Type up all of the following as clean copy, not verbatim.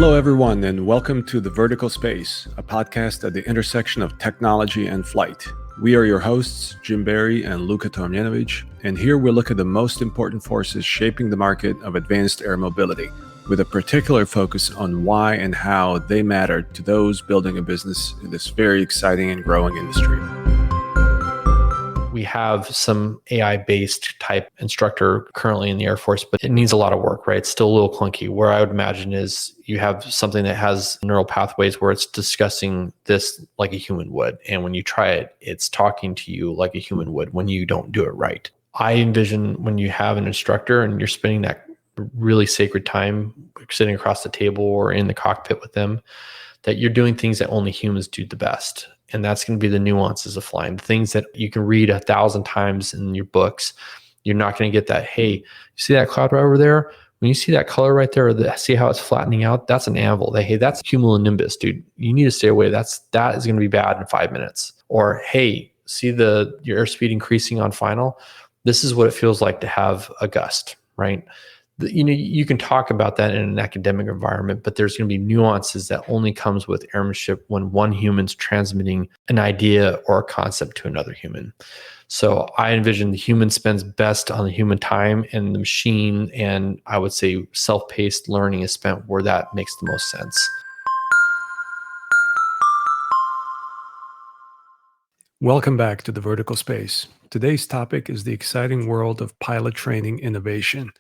Hello, everyone, and welcome to The Vertical Space, a podcast at the intersection of technology and flight. We are your hosts, Jim Barry and Luka Tomjanovic, and here we look at the most important forces shaping the market of advanced air mobility, with a particular focus on why and how they matter to those building a business in this very exciting and growing industry. We have some AI-based type instructor currently in the Air Force, but it needs a lot of work, right? It's still a little clunky. Where I would imagine is you have something that has neural pathways where it's discussing this like a human would. And when you try it, it's talking to you like a human would when you don't do it right. I envision when you have an instructor and you're spending that really sacred time sitting across the table or in the cockpit with them, that you're doing things that only humans do the best. And that's going to be the nuances of flying. The things that you can read 1,000 times in your books, you're not going to get that. Hey, you see that cloud right over there? When you see that color right there, see how it's flattening out? That's an anvil. Hey, that's cumulonimbus, dude. You need to stay away. That is going to be bad in 5 minutes. Or, hey, see your airspeed increasing on final? This is what it feels like to have a gust, right? You can talk about that in an academic environment, but there's going to be nuances that only comes with airmanship when one human's transmitting an idea or a concept to another human. So I envision the human spends best on the human time, and the machine and I would say self-paced learning is spent where that makes the most sense. Welcome back to The Vertical Space. Today's topic is the exciting world of pilot training innovation,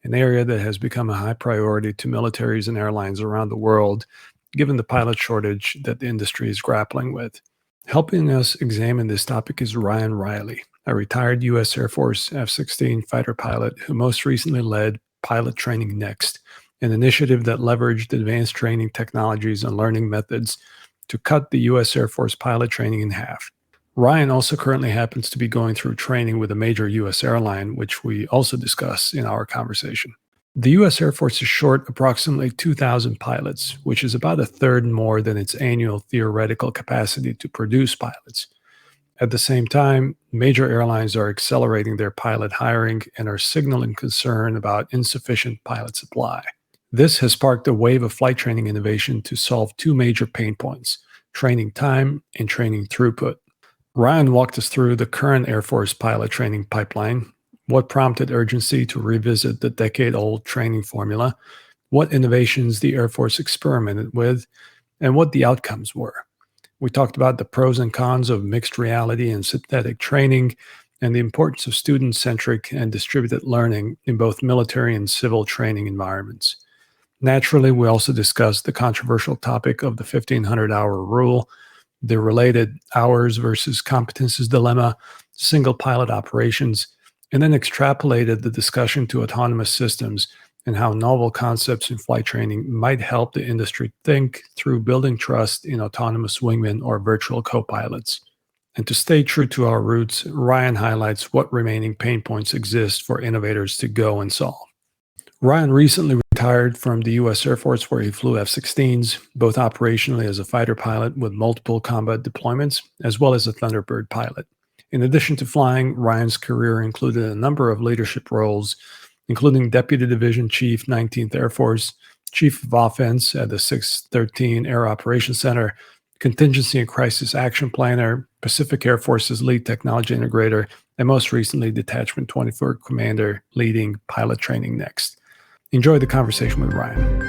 an area that has become a high priority to militaries and airlines around the world, given the pilot shortage that the industry is grappling with. Helping us examine this topic is Ryan Riley, a retired U.S. Air Force F-16 fighter pilot who most recently led Pilot Training Next, an initiative that leveraged advanced training technologies and learning methods to cut the U.S. Air Force pilot training in half. Ryan also currently happens to be going through training with a major U.S. airline, which we also discuss in our conversation. The U.S. Air Force is short approximately 2,000 pilots, which is about a third more than its annual theoretical capacity to produce pilots. At the same time, major airlines are accelerating their pilot hiring and are signaling concern about insufficient pilot supply. This has sparked a wave of flight training innovation to solve two major pain points: training time and training throughput. Ryan walked us through the current Air Force pilot training pipeline, what prompted urgency to revisit the decade-old training formula, what innovations the Air Force experimented with, and what the outcomes were. We talked about the pros and cons of mixed reality and synthetic training, and the importance of student-centric and distributed learning in both military and civil training environments. Naturally, we also discussed the controversial topic of the 1,500-hour rule, the related hours versus competences dilemma, single pilot operations, and then extrapolated the discussion to autonomous systems and how novel concepts in flight training might help the industry think through building trust in autonomous wingmen or virtual co-pilots. And to stay true to our roots, Ryan highlights what remaining pain points exist for innovators to go and solve. Ryan recently retired from the U.S. Air Force, where he flew F-16s, both operationally as a fighter pilot with multiple combat deployments, as well as a Thunderbird pilot. In addition to flying, Ryan's career included a number of leadership roles, including Deputy Division Chief, 19th Air Force, Chief of Offense at the 613 Air Operations Center, Contingency and Crisis Action Planner, Pacific Air Force's Lead Technology Integrator, and most recently, Detachment 24 Commander leading Pilot Training Next. Enjoy the conversation with Ryan.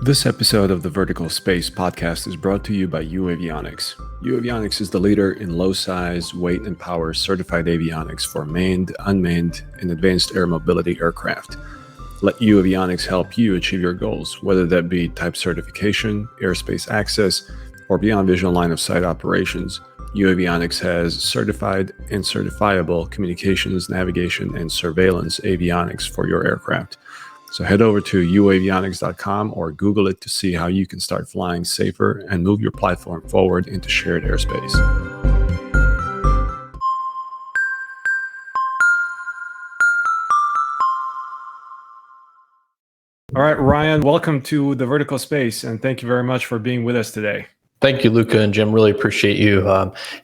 This episode of the Vertical Space podcast is brought to you by UAvionics. UAvionics is the leader in low size, weight, and power certified avionics for manned, unmanned, and advanced air mobility aircraft. Let UAvionics help you achieve your goals, whether that be type certification, airspace access, or beyond visual line of sight operations. UAvionics has certified and certifiable communications, navigation, and surveillance avionics for your aircraft. So head over to uavionics.com or Google it to see how you can start flying safer and move your platform forward into shared airspace. All right, Ryan, welcome to the Vertical Space, and thank you very much for being with us today. Thank you, Luka and Jim. Really appreciate you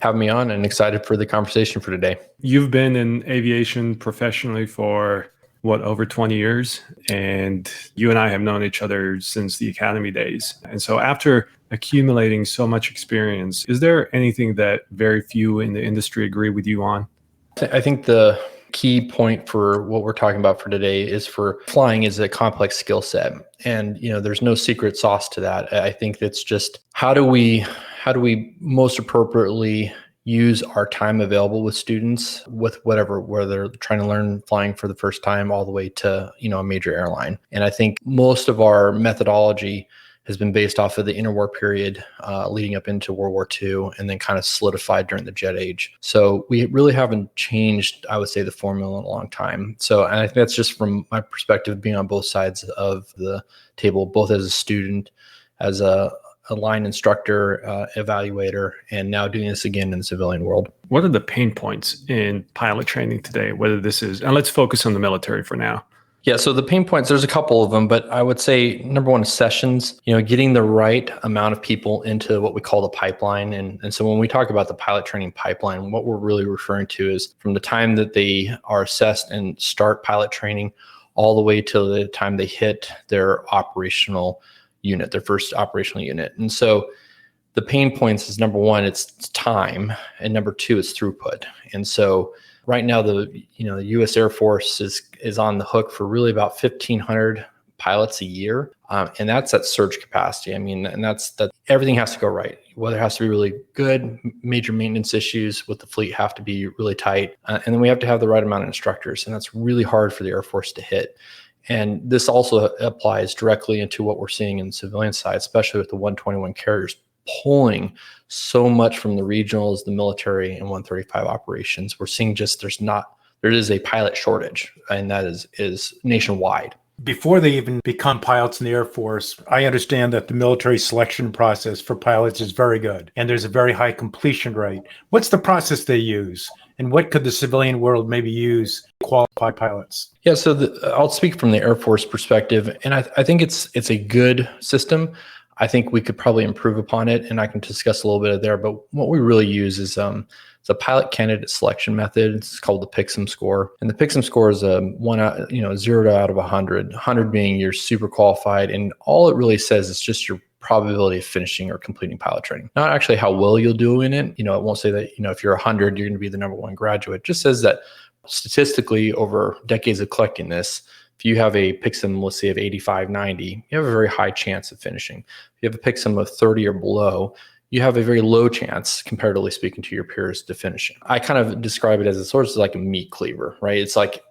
having me on, and excited for the conversation for today. You've been in aviation professionally for over 20 years. And you and I have known each other since the academy days. And so after accumulating so much experience, is there anything that very few in the industry agree with you on? I think the key point for what we're talking about for today is for flying is a complex skill set. And, there's no secret sauce to that. I think it's just how do we most appropriately use our time available with students with whatever, where they're trying to learn flying for the first time all the way to, a major airline. And I think most of our methodology has been based off of the interwar period leading up into World War II, and then kind of solidified during the jet age. So we really haven't changed, I would say, the formula in a long time. So, and I think that's just from my perspective, being on both sides of the table, both as a student, as a line instructor, evaluator, and now doing this again in the civilian world. What are the pain points in pilot training today? Whether this is, and let's focus on the military for now. Yeah, so the pain points, there's a couple of them, but I would say number one is sessions, getting the right amount of people into what we call the pipeline. And so when we talk about the pilot training pipeline, what we're really referring to is from the time that they are assessed and start pilot training all the way till the time they hit their operational unit, their first operational unit. And so the pain points is number one, it's time, and number two, it's throughput. And so right now, the U.S. Air Force is on the hook for really about 1,500 pilots a year, and that's at surge capacity. I mean, and that's everything has to go right. Weather has to be really good. Major maintenance issues with the fleet have to be really tight, and then we have to have the right amount of instructors, and that's really hard for the Air Force to hit. And this also applies directly into what we're seeing in the civilian side, especially with the 121 carriers pulling so much from the regionals, the military, and 135 operations. We're seeing there is a pilot shortage, and that is nationwide. Before they even become pilots in the Air Force, I understand that the military selection process for pilots is very good, and there's a very high completion rate. What's the process they use, and what could the civilian world maybe use to qualify pilots? Yeah, so I'll speak from the Air Force perspective, and I think it's a good system. I think we could probably improve upon it, and I can discuss a little bit of there. But what we really use is it's a pilot candidate selection method. It's called the PICSM score, and the PICSM score is a 0 out of 100. 100 being you're super qualified, and all it really says is just your probability of finishing or completing pilot training. Not actually how well you'll do in it. It won't say that if you're 100, you're going to be the number one graduate. It just says that statistically over decades of collecting this, if you have a PICSM, let's say of 85, 90, you have a very high chance of finishing. If you have a PICSM of 30 or below, you have a very low chance, comparatively speaking, to your peers to finishing. I kind of describe it as a sort of like a meat cleaver, right?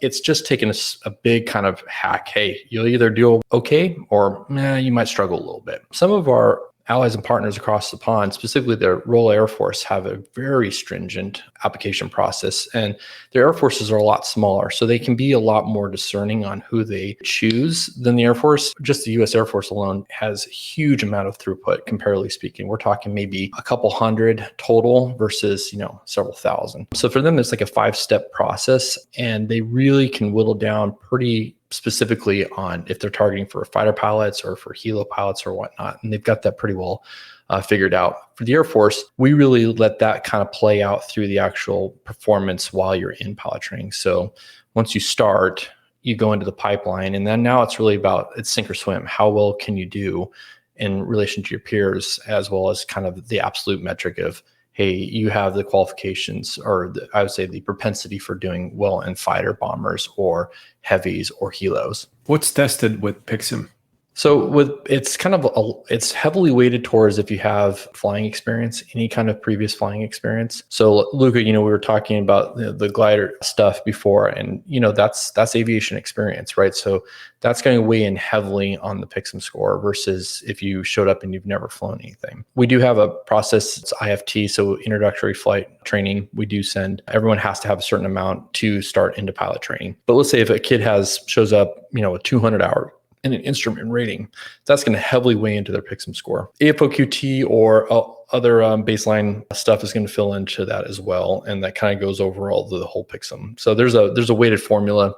It's just taking a big kind of hack. Hey, you'll either do okay or you might struggle a little bit. Some of our allies and partners across the pond, specifically the Royal Air Force, have a very stringent application process, and their air forces are a lot smaller, so they can be a lot more discerning on who they choose than the Air Force. Just the U.S. Air Force alone has a huge amount of throughput, comparatively speaking. We're talking maybe a couple hundred total versus, several thousand. So for them, it's like a 5-step process, and they really can whittle down pretty specifically on if they're targeting for fighter pilots or for helo pilots or whatnot. And they've got that pretty well figured out. For the Air Force, we really let that kind of play out through the actual performance while you're in pilot training. So once you start, you go into the pipeline, and then now it's really about it's sink or swim. How well can you do in relation to your peers, as well as kind of the absolute metric of, hey, you have the qualifications, or I would say the propensity for doing well in fighter bombers or heavies or helos. What's tested with PICSM? So it's heavily weighted towards if you have flying experience, any kind of previous flying experience. So Luca, we were talking about the glider stuff before, and that's aviation experience, right? So that's going to weigh in heavily on the PICSM score versus if you showed up and you've never flown anything. We do have a process, it's IFT, so introductory flight training. We do send, everyone has to have a certain amount to start into pilot training. But let's say if a kid shows up, a 200-hour in an instrument rating, that's going to heavily weigh into their PICSM score. AFOQT or other baseline stuff is going to fill into that as well, and that kind of goes over all the whole PICSM. So there's a weighted formula.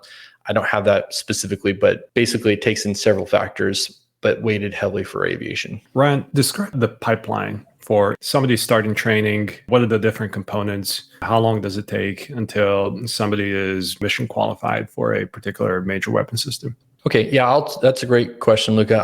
I don't have that specifically, but basically it takes in several factors, but weighted heavily for aviation. Ryan, describe the pipeline for somebody starting training? What are the different components? How long does it take until somebody is mission qualified for a particular major weapon system? Okay, yeah, that's a great question, Luca.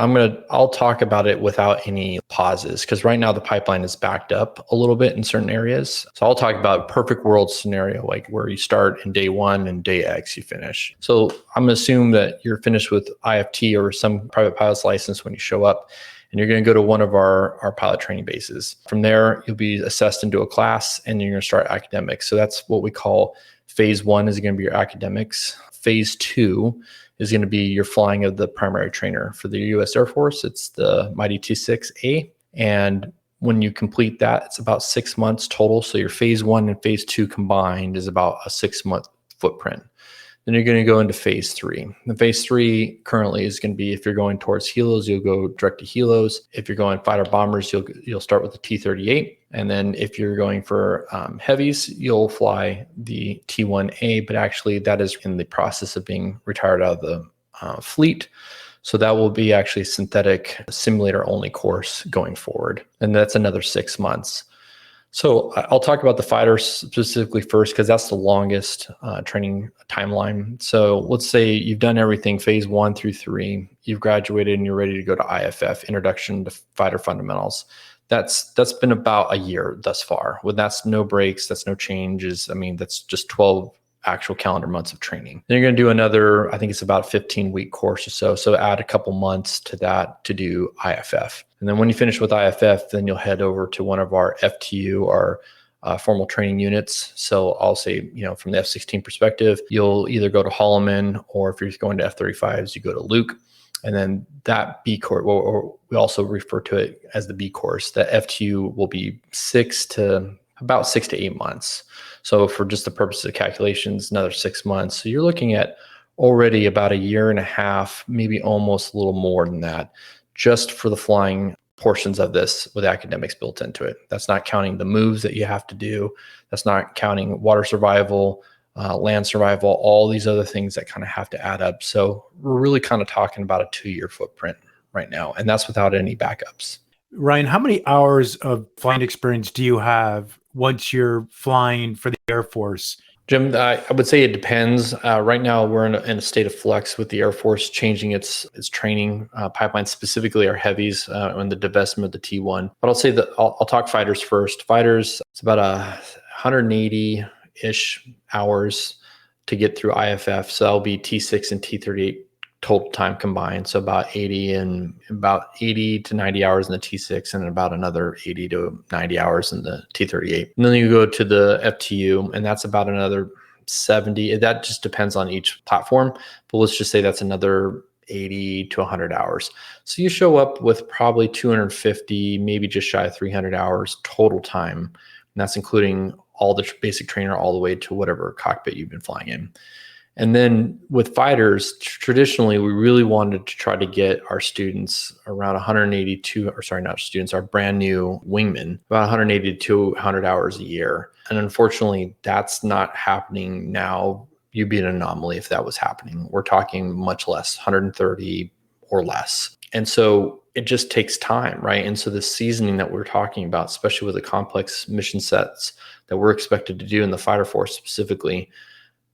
I'll talk about it without any pauses because right now the pipeline is backed up a little bit in certain areas. So I'll talk about perfect world scenario, like where you start in day one and day X you finish. So I'm gonna assume that you're finished with IFT or some private pilot's license when you show up, and you're going to go to one of our pilot training bases. From there, you'll be assessed into a class, and you're going to start academics. So that's what we call phase one is going to be your academics. Phase two is going to be your flying of the primary trainer. For the U.S. Air Force, it's the Mighty T6A. And when you complete that, it's about 6 months total. So your phase one and phase two combined is about a 6-month footprint. Then you're going to go into phase three. The phase three currently is going to be, if you're going towards helos, you'll go direct to helos. If you're going fighter bombers, you'll start with the T-38. And then if you're going for heavies, you'll fly the T-1A, but actually that is in the process of being retired out of the fleet. So that will be actually a synthetic simulator only course going forward. And that's another 6 months. So I'll talk about the fighters specifically first, because that's the longest training timeline. So let's say you've done everything phase 1 through 3, you've graduated and you're ready to go to IFF, Introduction to Fighter Fundamentals. That's been about a year thus far. Well, that's no breaks, that's no changes. I mean, that's just 12 actual calendar months of training. Then you're going to do another, I think it's about 15-week course or so. So add a couple months to that to do IFF. And then when you finish with IFF, then you'll head over to one of our FTU, our formal training units. So I'll say, from the F-16 perspective, you'll either go to Holloman, or if you're going to F-35s, you go to Luke. And then that B course, or we also refer to it as the B course, the FTU will be 6 to 8 months. So for just the purposes of calculations, another 6 months. So you're looking at already about a year and a half, maybe almost a little more than that, just for the flying portions of this with academics built into it. That's not counting the moves that you have to do. That's not counting water survival, land survival, all these other things that kind of have to add up. So we're really kind of talking about a 2-year footprint right now, and that's without any backups. Ryan, how many hours of flight experience do you have once you're flying for the Air Force? Jim, I would say it depends. Right now, we're in a state of flux with the Air Force changing its training pipeline, specifically our heavies and the divestment of the T1. But I'll say that I'll talk fighters first. Fighters, it's about 180-ish hours to get through IFF. So that'll be T6 and T38 total time combined. So about 80 to 90 hours in the T6 and about another 80 to 90 hours in the T38. And then you go to the FTU, and that's about another 70. That just depends on each platform, but let's just say that's another 80 to 100 hours. So you show up with probably 250, maybe just shy of 300 hours total time. And that's including all the basic trainer all the way to whatever cockpit you've been flying in. And then with fighters, traditionally, we really wanted to try to get our students around 182, or sorry, not students, our brand new wingmen, about 180 to 200 hours a year. And unfortunately, that's not happening now. You'd be an anomaly if that was happening. We're talking much less, 130 or less. And so it just takes time, right? And so the seasoning that we're talking about, especially with the complex mission sets that we're expected to do in the fighter force specifically,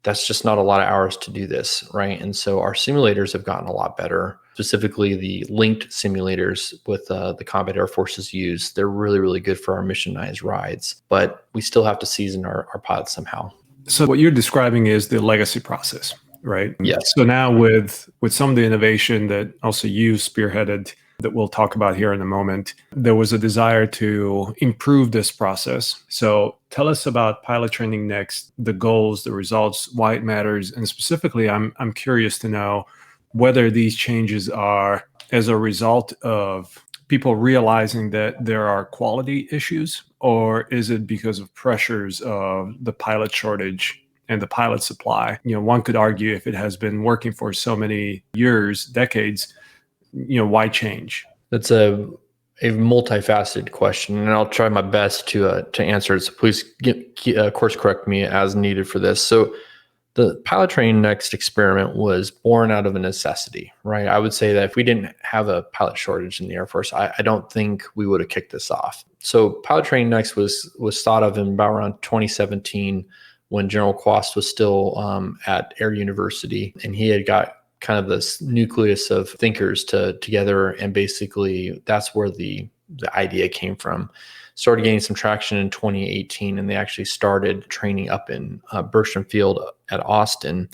that's just not a lot of hours to do this, right? And so our simulators have gotten a lot better, specifically the linked simulators with the combat air forces use. They're really, really good for our missionized rides, but we still have to season our pilots somehow. So what you're describing is the legacy process, right? Yes. So now with some of the innovation that also you spearheaded, that we'll talk about here in a moment, there was a desire to improve this process. So tell us about Pilot Training Next, the goals, the results, why it matters, and specifically, I'm curious to know whether these changes are as a result of people realizing that there are quality issues, or is it because of pressures of the pilot shortage and the pilot supply? One could argue if it has been working for so many years, decades, why change? That's a multifaceted question, and I'll try my best to answer it. So please course correct me as needed for this. So The pilot training next experiment was born out of a necessity, right? I would say that if we didn't have a pilot shortage in the Air Force, I don't think we would have kicked this off. So pilot training next was thought of in about around 2017 when General Quast was still at Air University, and he had got kind of this nucleus of thinkers together, and basically that's where the idea came from. Started gaining some traction in 2018, and they actually started training up in Bergstrom Field at Austin.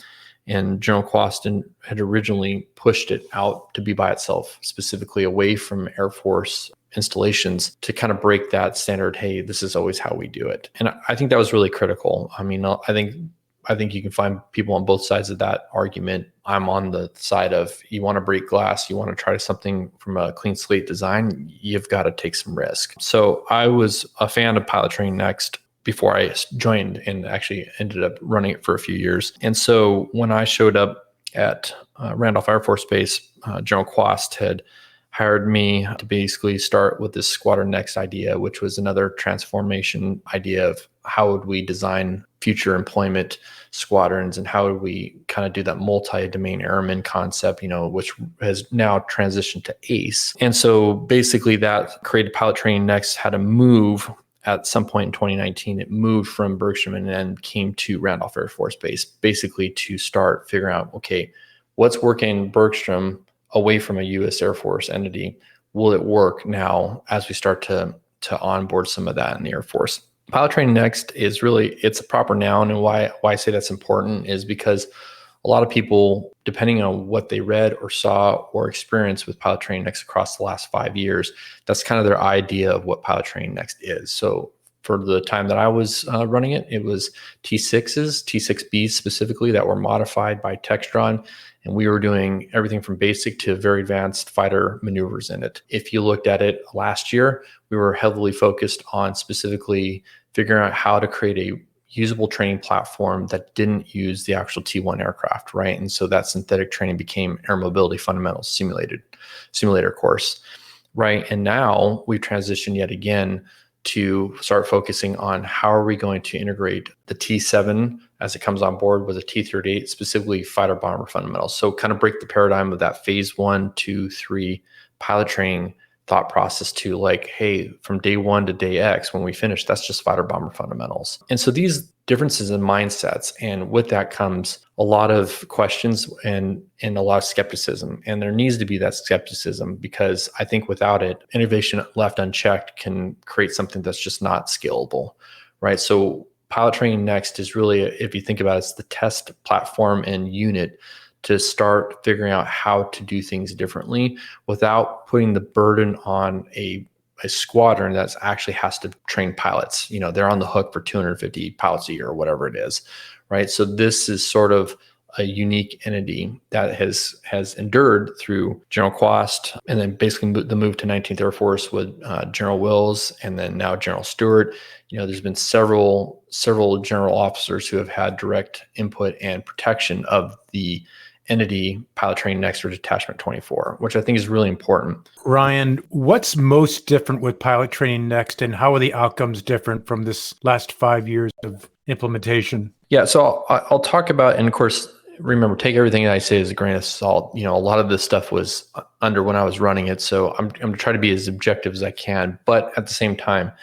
And General Quast had originally pushed it out to be by itself, specifically away from Air Force installations, to kind of break that standard. Hey, this is always how we do it. And I think that was really critical. I mean, I think you can find people on both sides of that argument. I'm on the side of, you want to break glass, you want to try something from a clean slate design, you've got to take some risk. So I was a fan of pilot training next before I joined, and actually ended up running it for a few years. And so when I showed up at Randolph Air Force Base, General Quast had hired me to basically start with this Squadron Next idea, which was another transformation idea of how would we design future employment squadrons, and how would we kind of do that multi-domain airman concept, which has now transitioned to ACE. And so basically that created Pilot Training Next, had to move at some point in 2019. It moved from Bergstrom and then came to Randolph Air Force Base, basically to start figuring out, okay, what's working in Bergstrom away from a U.S. Air Force entity? Will it work now as we start to onboard some of that in the Air Force? Pilot Training Next is really, it's a proper noun. And why I say that's important is because a lot of people, depending on what they read or saw or experienced with Pilot Training Next across the last 5 years, that's kind of their idea of what Pilot Training Next is. So for the time that I was running it, it was T6s, T6Bs specifically, that were modified by Textron. And we were doing everything from basic to very advanced fighter maneuvers in it. If you looked at it last year, we were heavily focused on specifically figuring out how to create a usable training platform that didn't use the actual T1 aircraft, right? And so that synthetic training became Air Mobility Fundamentals simulator course, right? And now we've transitioned yet again to start focusing on how are we going to integrate the T7 as it comes on board with a T-38, specifically fighter bomber fundamentals. So kind of break the paradigm of that phase 1, 2, 3 pilot training thought process to like, hey, from day 1 to day X, when we finish, that's just fighter bomber fundamentals. And so these differences in mindsets, and with that comes a lot of questions and a lot of skepticism. And there needs to be that skepticism, because I think without it, innovation left unchecked can create something that's just not scalable, right? So Pilot Training Next is really, if you think about it, it's the test platform and unit to start figuring out how to do things differently without putting the burden on a squadron that actually has to train pilots. They're on the hook for 250 pilots a year or whatever it is, right? So this is sort of a unique entity that has endured through General Quast, and then basically the move to 19th Air Force with General Wills, and then now General Stewart. There's been several general officers who have had direct input and protection of the entity Pilot Training Next or Detachment 24, which I think is really important. Ryan, what's most different with Pilot Training Next, and how are the outcomes different from this last 5 years of implementation? Yeah, so I'll talk about, and of course, remember, take everything that I say as a grain of salt. A lot of this stuff was under when I was running it, so I'm going to try to be as objective as I can. But at the same time,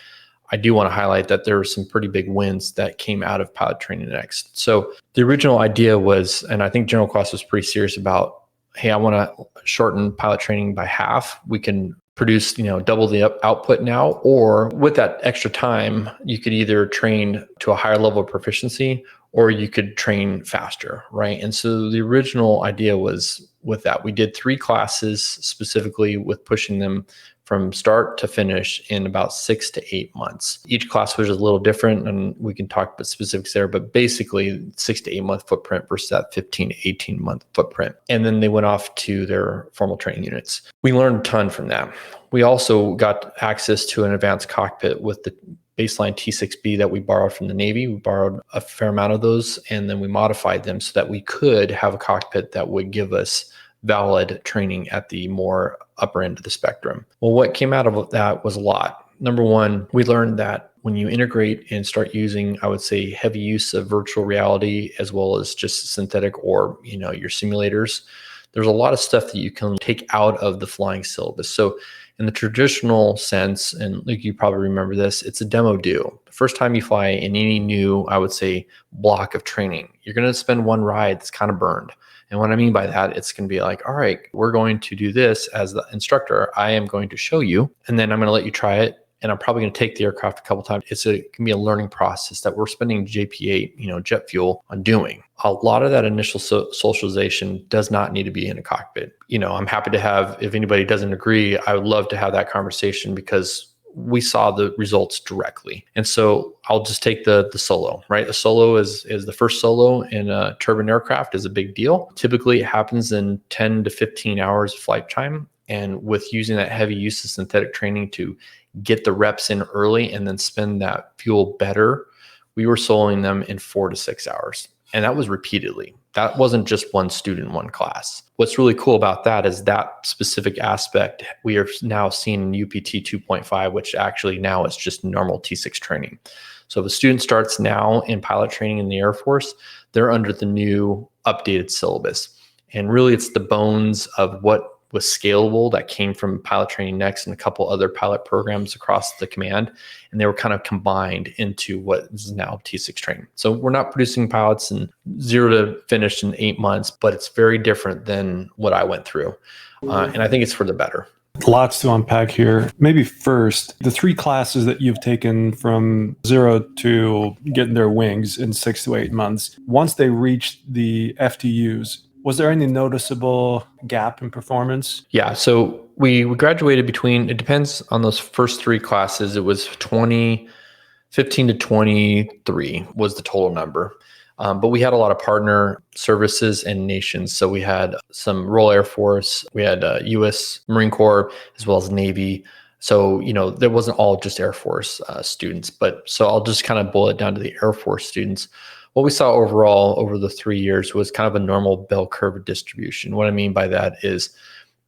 I do want to highlight that there were some pretty big wins that came out of Pilot Training Next. So the original idea was, and I think General Quast was pretty serious about, hey, I want to shorten pilot training by half. We can produce, double the output now, or with that extra time, you could either train to a higher level of proficiency, or you could train faster, right? And so the original idea was with that. We did 3 classes specifically with pushing them from start to finish in about 6 to 8 months. Each class was a little different, and we can talk about specifics there, but basically 6 to 8 month footprint versus that 15 to 18 month footprint. And then they went off to their formal training units. We learned a ton from that. We also got access to an advanced cockpit with the baseline T6B that we borrowed from the Navy. We borrowed a fair amount of those, and then we modified them so that we could have a cockpit that would give us valid training at the more upper end of the spectrum. Well, what came out of that was a lot. Number one, we learned that when you integrate and start using, I would say, heavy use of virtual reality as well as just synthetic or, your simulators, there's a lot of stuff that you can take out of the flying syllabus. So in the traditional sense, and like you probably remember this, it's a demo do. The first time you fly in any new, I would say, block of training, you're going to spend one ride that's kind of burned. And what I mean by that, it's going to be like, all right, we're going to do this as the instructor. I am going to show you, and then I'm going to let you try it. And I'm probably going to take the aircraft a couple times. It can be a learning process that we're spending JP8, jet fuel on doing. A lot of that initial socialization does not need to be in a cockpit. I'm happy to have, if anybody doesn't agree, I would love to have that conversation because we saw the results directly. And so I'll just take the solo, right? A solo is the first solo in a turbine aircraft is a big deal. Typically it happens in 10 to 15 hours of flight time. And with using that heavy use of synthetic training to get the reps in early and then spend that fuel better, we were soloing them in 4 to 6 hours. And that was repeatedly. That wasn't just one student in one class. What's really cool about that is that specific aspect we are now seeing in UPT 2.5, which actually now is just normal T6 training. So if a student starts now in pilot training in the Air Force, they're under the new updated syllabus. And really it's the bones of what was scalable that came from Pilot Training Next and a couple other pilot programs across the command. And they were kind of combined into what is now T6 training. So we're not producing pilots in 0 to finish in 8 months, but it's very different than what I went through. And I think it's for the better. Lots to unpack here. Maybe first, the 3 classes that you've taken from 0 to getting their wings in 6 to 8 months, once they reached the FTUs, was there any noticeable gap in performance? Yeah, so we graduated between, it depends on those first 3 classes. It was 15 to 23 was the total number. But we had a lot of partner services and nations. So we had some Royal Air Force, we had U.S. Marine Corps, as well as Navy. So, there wasn't all just Air Force students. But so I'll just kind of boil it down to the Air Force students. What we saw overall over the 3 years was kind of a normal bell curve distribution. What I mean by that is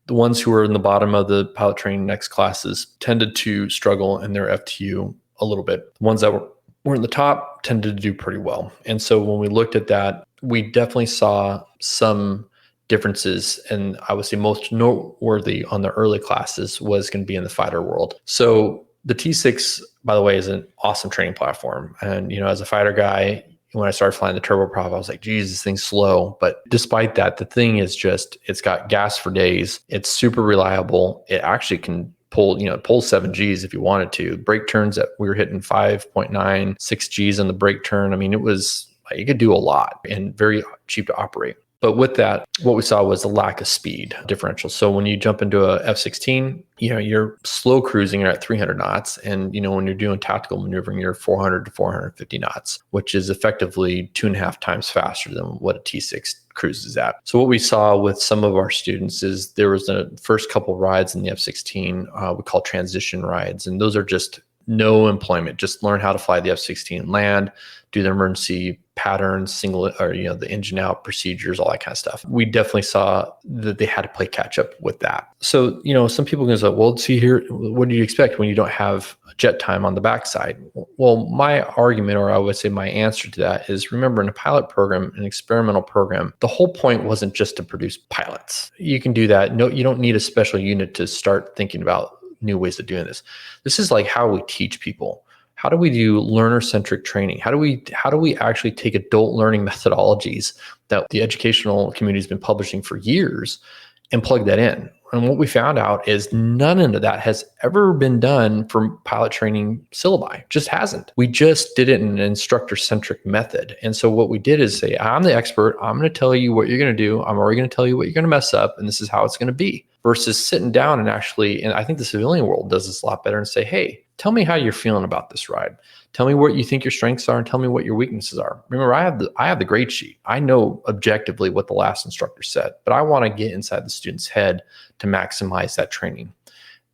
the ones who were in the bottom of the Pilot Training Next classes tended to struggle in their FTU a little bit. The ones that were in the top tended to do pretty well. And so when we looked at that, we definitely saw some differences. And I would say most noteworthy on the early classes was going to be in the fighter world. So the T6, by the way, is an awesome training platform. And, as a fighter guy, when I started flying the turboprop, I was like, geez, this thing's slow. But despite that, the thing is just, it's got gas for days. It's super reliable. It actually can pull 7 Gs if you wanted to. Brake turns that we were hitting 5.9, 6 Gs on the brake turn. I mean, you could do a lot and very cheap to operate. But with that, what we saw was a lack of speed differential. So when you jump into a F-16, you're slow cruising, you're at 300 knots. And, when you're doing tactical maneuvering, you're 400 to 450 knots, which is effectively 2.5 times faster than what a T6 cruises at. So what we saw with some of our students is there was the first couple rides in the F-16 we call transition rides. And those are just no employment, just learn how to fly the F-16 land, do the emergency patterns, the engine out procedures, all that kind of stuff. We definitely saw that they had to play catch up with that. So, some people can say, well, see here, what do you expect when you don't have jet time on the backside? Well, my argument, or I would say my answer to that is, remember, in a pilot program, an experimental program, the whole point wasn't just to produce pilots. You can do that. No, you don't need a special unit to start thinking about new ways of doing this. This is like how we teach people. How do we do learner-centric training? How do we actually take adult learning methodologies that the educational community has been publishing for years and plug that in? And what we found out is none of that has ever been done for pilot training syllabi. Just hasn't. We just did it in an instructor-centric method. And so what we did is say, I'm the expert. I'm going to tell you what you're going to do. I'm already going to tell you what you're going to mess up. And this is how it's going to be. Versus sitting down and actually, and I think the civilian world does this a lot better, and say, hey, tell me how you're feeling about this ride. Tell me what you think your strengths are and tell me what your weaknesses are. Remember, I have the grade sheet. I know objectively what the last instructor said, but I want to get inside the student's head to maximize that training.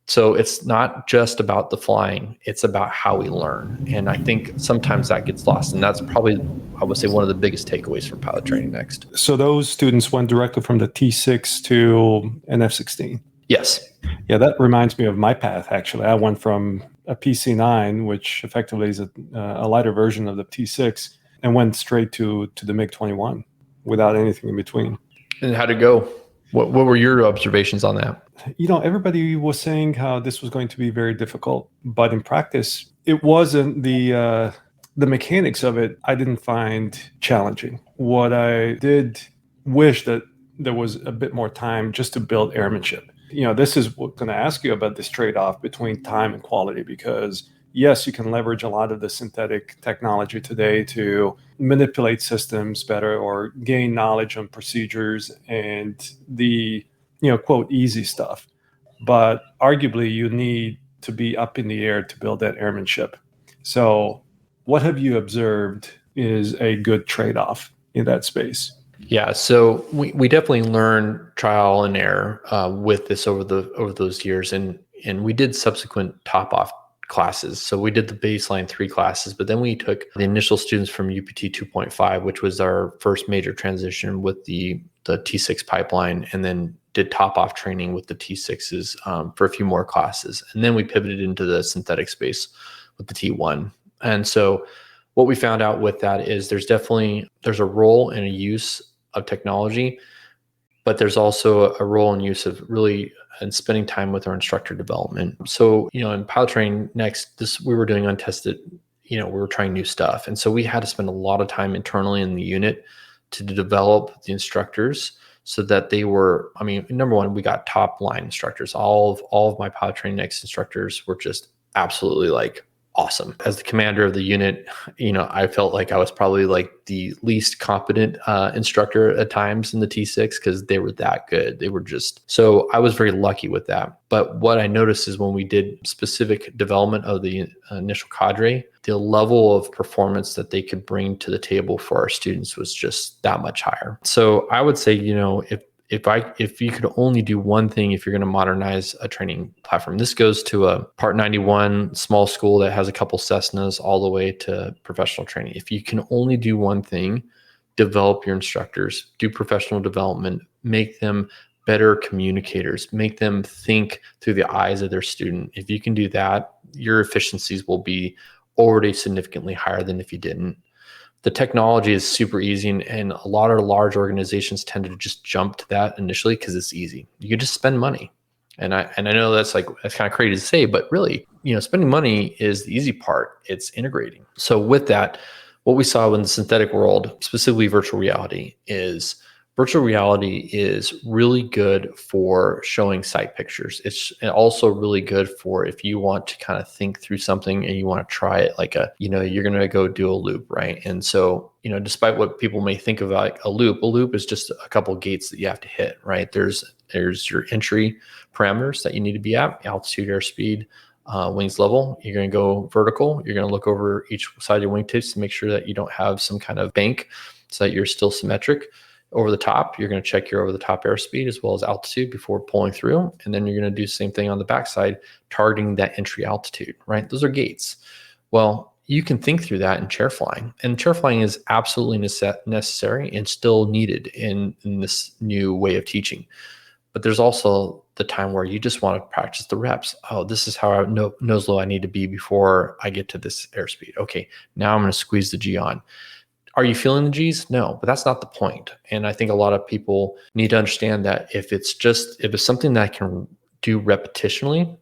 So it's not just about the flying, it's about how we learn. And I think sometimes that gets lost. And that's probably, I would say, one of the biggest takeaways from Pilot Training Next. So those students went directly from the T6 to an F-16? Yes. Yeah, that reminds me of my path, actually. I went from a PC-9, which effectively is a lighter version of the T6, and went straight to the MiG-21 without anything in between. And how'd it go? What were your observations on that? Everybody was saying how this was going to be very difficult, but in practice, it wasn't. The mechanics of it I didn't find challenging. What I did wish that there was a bit more time just to build airmanship. This is what I'm going to ask you about this trade-off between time and quality, because yes, you can leverage a lot of the synthetic technology today to manipulate systems better or gain knowledge on procedures and the, quote, easy stuff. But arguably, you need to be up in the air to build that airmanship. So what have you observed is a good trade-off in that space? Yeah, so we definitely learned trial and error with this over those years, and we did subsequent top-off classes. So we did the baseline 3 classes, but then we took the initial students from UPT 2.5, which was our first major transition with the T6 pipeline, and then did top-off training with the T6s for a few more classes. And then we pivoted into the synthetic space with the T1. And so what we found out with that is there's a role and a use of technology, but there's also a role and use of really and spending time with our instructor development. So, in pilot training next, we were doing untested, we were trying new stuff. And so we had to spend a lot of time internally in the unit to develop the instructors so that they were, number one, we got top line instructors. All of my pilot training next instructors were just absolutely awesome. As the commander of the unit, I felt like I was probably the least competent instructor at times in the T6 because they were that good. They were so I was very lucky with that. But what I noticed is when we did specific development of the initial cadre, the level of performance that they could bring to the table for our students was just that much higher. So I would say, if you could only do one thing, if you're going to modernize a training platform, this goes to a Part 91 small school that has a couple Cessnas all the way to professional training. If you can only do one thing, develop your instructors, do professional development, make them better communicators, make them think through the eyes of their student. If you can do that, your efficiencies will be already significantly higher than if you didn't. The technology is super easy, and a lot of large organizations tend to just jump to that initially because it's easy. You can just spend money. And I know that's kind of crazy to say, but really, spending money is the easy part. It's integrating. So with that, what we saw in the synthetic world, specifically virtual reality is really good for showing sight pictures. It's also really good for if you want to kind of think through something and you want to try it you're going to go do a loop, right? And so, despite what people may think of a loop is just a couple of gates that you have to hit, right? There's your entry parameters that you need to be at: altitude, airspeed, wings level. You're going to go vertical. You're going to look over each side of your wingtips to make sure that you don't have some kind of bank so that you're still symmetric. Over the top, you're going to check your over the top airspeed as well as altitude before pulling through. And then you're going to do the same thing on the backside, targeting that entry altitude, right? Those are gates. Well, you can think through that in chair flying, and chair flying is absolutely necessary and still needed in this new way of teaching. But there's also the time where you just want to practice the reps. Oh, this is how nose low I need to be before I get to this airspeed. Okay, now I'm going to squeeze the G on. Are you feeling the G's? No, but that's not the point. And I think a lot of people need to understand that if it's something that I can do repetitionally,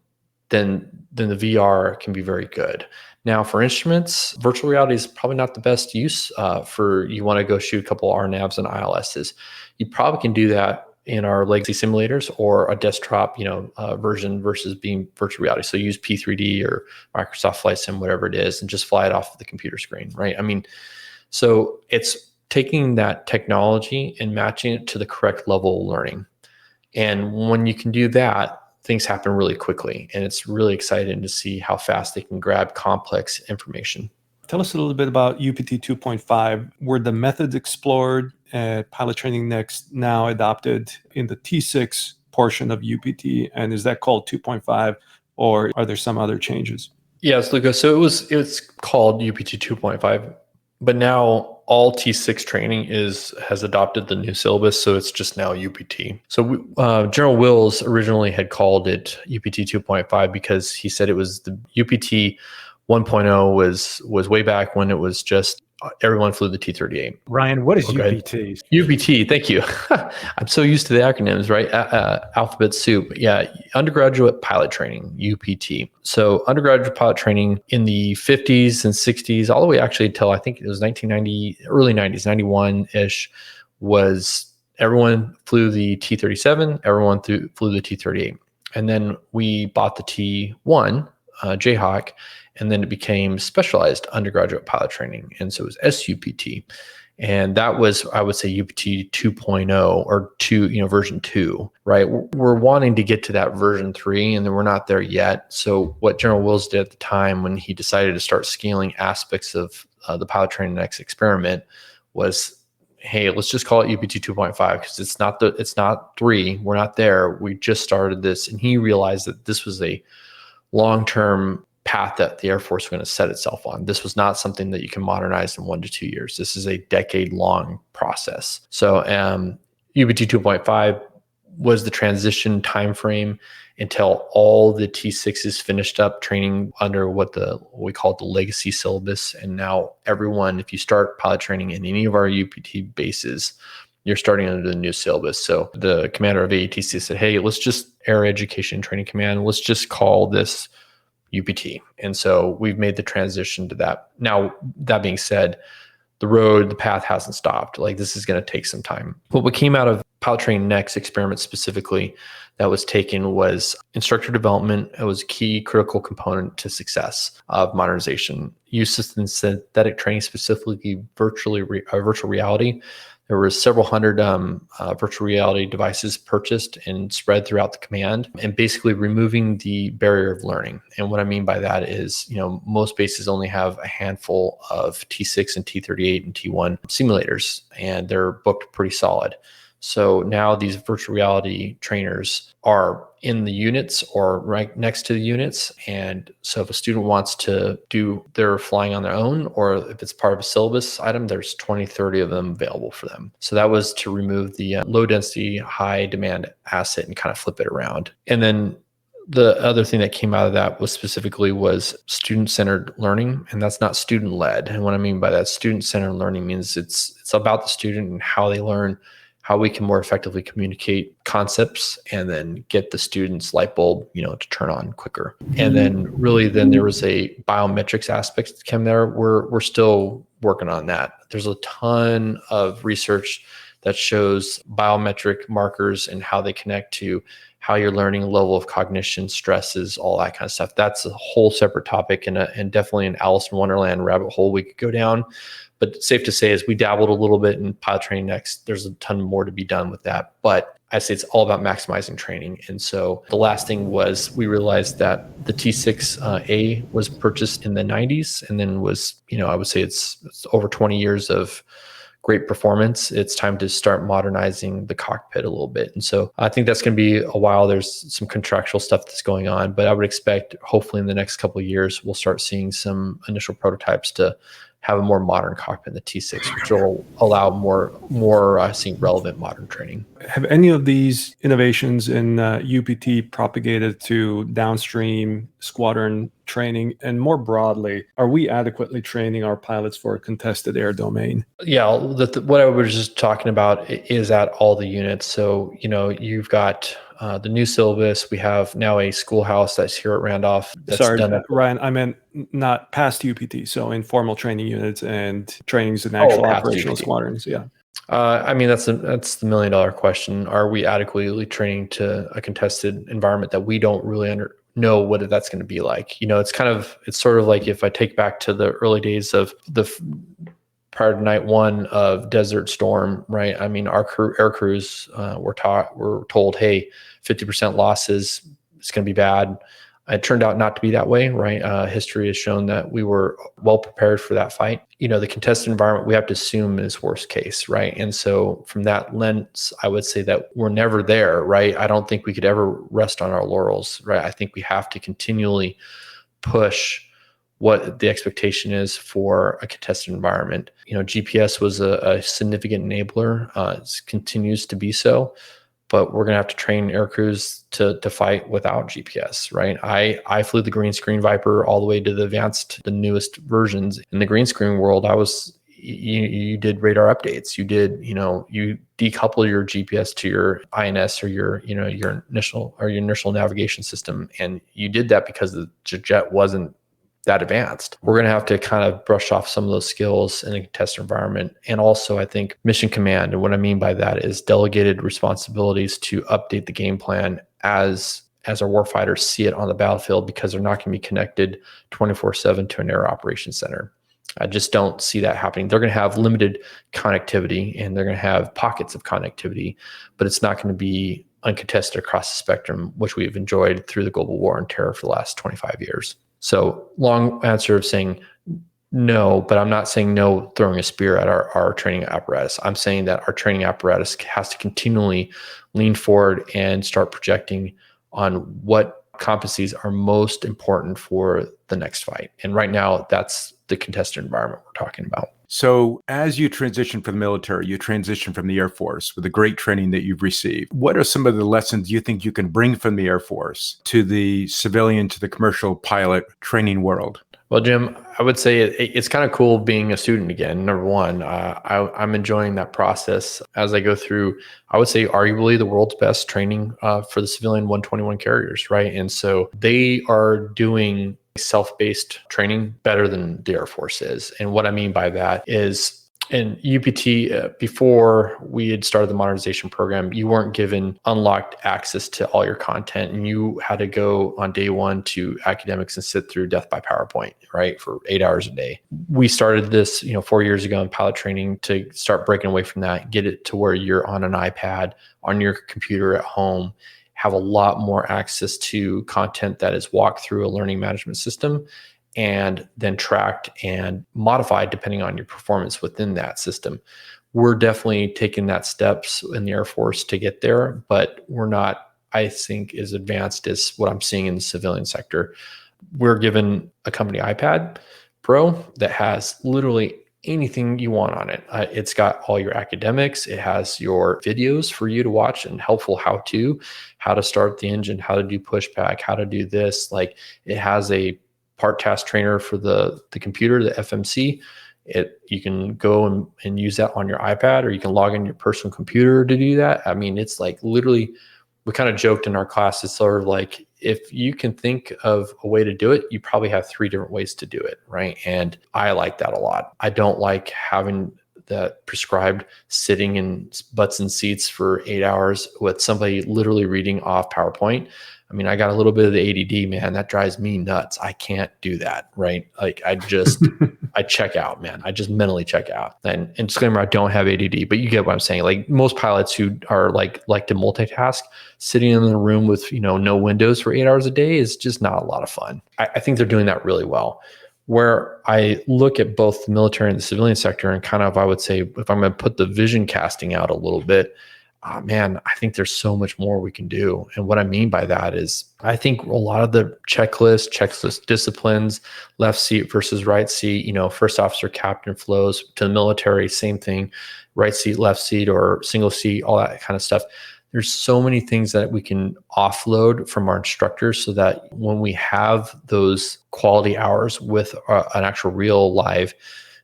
then the VR can be very good. Now, for instruments, virtual reality is probably not the best use for you want to go shoot a couple RNAVs and ILSs. You probably can do that in our legacy simulators or a desktop, version versus being virtual reality. So use P3D or Microsoft Flight Sim, whatever it is, and just fly it off of the computer screen, right? So it's taking that technology and matching it to the correct level of learning. And when you can do that, things happen really quickly. And it's really exciting to see how fast they can grab complex information. Tell us a little bit about UPT 2.5. Were the methods explored at Pilot Training Next now adopted in the T6 portion of UPT? And is that called 2.5, or are there some other changes? Yes, Lucas. So it's called UPT 2.5. But now all T6 training has adopted the new syllabus, so it's just now UPT. So General Wills originally had called it UPT 2.5 because he said it was the UPT 1.0 was way back when it was just everyone flew the T-38. Ryan, what is Okay. UPT? UPT, thank you. I'm so used to the acronyms, right? Alphabet soup. Yeah, undergraduate pilot training, UPT. So undergraduate pilot training in the 50s and 60s, all the way actually until I think it was 1990, early 90s, 91-ish, was everyone flew the T-37, everyone flew the T-38. And then we bought the T-1, Jayhawk, and then it became specialized undergraduate pilot training. And so it was SUPT. And that was, I would say, UPT 2.0 or version 2, right? We're wanting to get to that version 3, and then we're not there yet. So what General Wills did at the time when he decided to start scaling aspects of the pilot training next experiment was, hey, let's just call it UPT 2.5 because it's not 3. We're not there. We just started this, and he realized that this was a long-term path that the Air Force was going to set itself on. This was not something that you can modernize in 1 to 2 years. This is a decade-long process. So UPT 2.5 was the transition timeframe until all the T6s finished up training under what we call the legacy syllabus. And now everyone, if you start pilot training in any of our UPT bases, you're starting under the new syllabus. So the commander of AETC said, hey, let's just Air Education Training Command, let's just call this UPT. And so we've made the transition to that. Now, that being said, the path hasn't stopped. Like, this is going to take some time. What came out of Pilot Training Next experiment specifically that was taken was instructor development. It was a key critical component to success of modernization. Use of synthetic training, specifically virtual reality. There were several hundred virtual reality devices purchased and spread throughout the command, and basically removing the barrier of learning. And what I mean by that is, most bases only have a handful of T6 and T-38 and T-1 simulators, and they're booked pretty solid. So now these virtual reality trainers are in the units or right next to the units. And so if a student wants to do their flying on their own, or if it's part of a syllabus item, there's 20, 30 of them available for them. So that was to remove the low density, high demand asset and kind of flip it around. And then the other thing that came out of that was student-centered learning, and that's not student-led. And what I mean by that, student-centered learning means it's about the student and how they learn, how we can more effectively communicate concepts and then get the students' light bulb, to turn on quicker. And then there was a biometrics aspect that came there. We're still working on that. There's a ton of research that shows biometric markers and how they connect to how you're learning, level of cognition, stresses, all that kind of stuff. That's a whole separate topic and definitely an Alice in Wonderland rabbit hole we could go down. But safe to say is we dabbled a little bit in Pilot Training Next. There's a ton more to be done with that. But I say it's all about maximizing training. And so the last thing was we realized that the T6A was purchased in the 90s and then was, I would say it's over 20 years of great performance. It's time to start modernizing the cockpit a little bit. And so I think that's going to be a while. There's some contractual stuff that's going on, but I would expect hopefully in the next couple of years, we'll start seeing some initial prototypes to have a more modern cockpit in the T6, which will allow more I think, relevant modern training. Have any of these innovations in UPT propagated to downstream squadron training? And more broadly, are we adequately training our pilots for a contested air domain? Yeah, what I was just talking about is at all the units. So, you've got the new syllabus. We have now a schoolhouse that's here at Randolph. Ryan, I meant not past UPT. So informal training units and trainings in actual operational UPT squadrons. Yeah. That's the $1 million question. Are we adequately training to a contested environment that we don't really know what that's going to be like? It's sort of like if I take back to the early days of prior to night one of Desert Storm, right? Our air crews were told, hey, 50% losses, it's going to be bad. It turned out not to be that way, right? History has shown that we were well prepared for that fight. The contested environment we have to assume is worst case, right? And so from that lens, I would say that we're never there, right? I don't think we could ever rest on our laurels, right? I think we have to continually push what the expectation is for a contested environment. GPS was a significant enabler, continues to be so, but we're going to have to train air crews to fight without GPS, right? I flew the green screen Viper all the way to the newest versions. In the green screen world, you did radar updates. You decouple your GPS to your INS or your inertial navigation system. And you did that because the jet wasn't that advanced. We're going to have to kind of brush off some of those skills in a contested environment. And also, I think mission command, and what I mean by that is delegated responsibilities to update the game plan as our warfighters see it on the battlefield, because they're not going to be connected 24/7 to an air operations center. I just don't see that happening. They're going to have limited connectivity and they're going to have pockets of connectivity, but it's not going to be uncontested across the spectrum, which we've enjoyed through the global war on terror for the last 25 years. So long answer of saying no, but I'm not saying no throwing a spear at our training apparatus. I'm saying that our training apparatus has to continually lean forward and start projecting on what competencies are most important for the next fight. And right now, that's the contested environment we're talking about. So as you transition from the military, you transition from the Air Force with the great training that you've received. What are some of the lessons you think you can bring from the Air Force to the civilian, to the commercial pilot training world? Well, Jim, I would say it's kind of cool being a student again. Number one, I'm enjoying that process as I go through, I would say, arguably the world's best training for the civilian 121 carriers, right? And so they are doing self-based training better than the Air Force is. And what I mean by that is, in UPT, before we had started the modernization program, you weren't given unlocked access to all your content, and you had to go on day one to academics and sit through death by PowerPoint, right, for 8 hours a day. We started this, 4 years ago in pilot training to start breaking away from that, get it to where you're on an iPad, on your computer at home, have a lot more access to content that is walked through a learning management system and then tracked and modified depending on your performance within that system. We're definitely taking that steps in the Air Force to get there, but we're not, I think, as advanced as what I'm seeing in the civilian sector. We're given a company iPad Pro that has literally anything you want on it. It's got all your academics. It has your videos for you to watch and helpful how to start the engine, how to do pushback, how to do this. Like, it has a part task trainer for the computer, the FMC. You can go and use that on your iPad, or you can log in your personal computer to do that. I mean, it's like literally, we kind of joked in our class, it's sort of like, if you can think of a way to do it, you probably have 3 different ways to do it, right? And I like that a lot. I don't like having that prescribed sitting in butts and seats for 8 hours with somebody literally reading off PowerPoint. I mean, I got a little bit of the ADD, man. That drives me nuts. I can't do that, right? Like, I check out, man. I just mentally check out. And disclaimer, I don't have ADD, but you get what I'm saying. Like, most pilots who are like to multitask, sitting in the room with, no windows for 8 hours a day is just not a lot of fun. I think they're doing that really well. Where I look at both the military and the civilian sector, and kind of, I would say, if I'm going to put the vision casting out a little bit, man, I think there's so much more we can do. And what I mean by that is, I think a lot of the checklist disciplines, left seat versus right seat, first officer captain flows to the military, same thing, right seat, left seat, or single seat, all that kind of stuff. There's so many things that we can offload from our instructors so that when we have those quality hours with an actual real live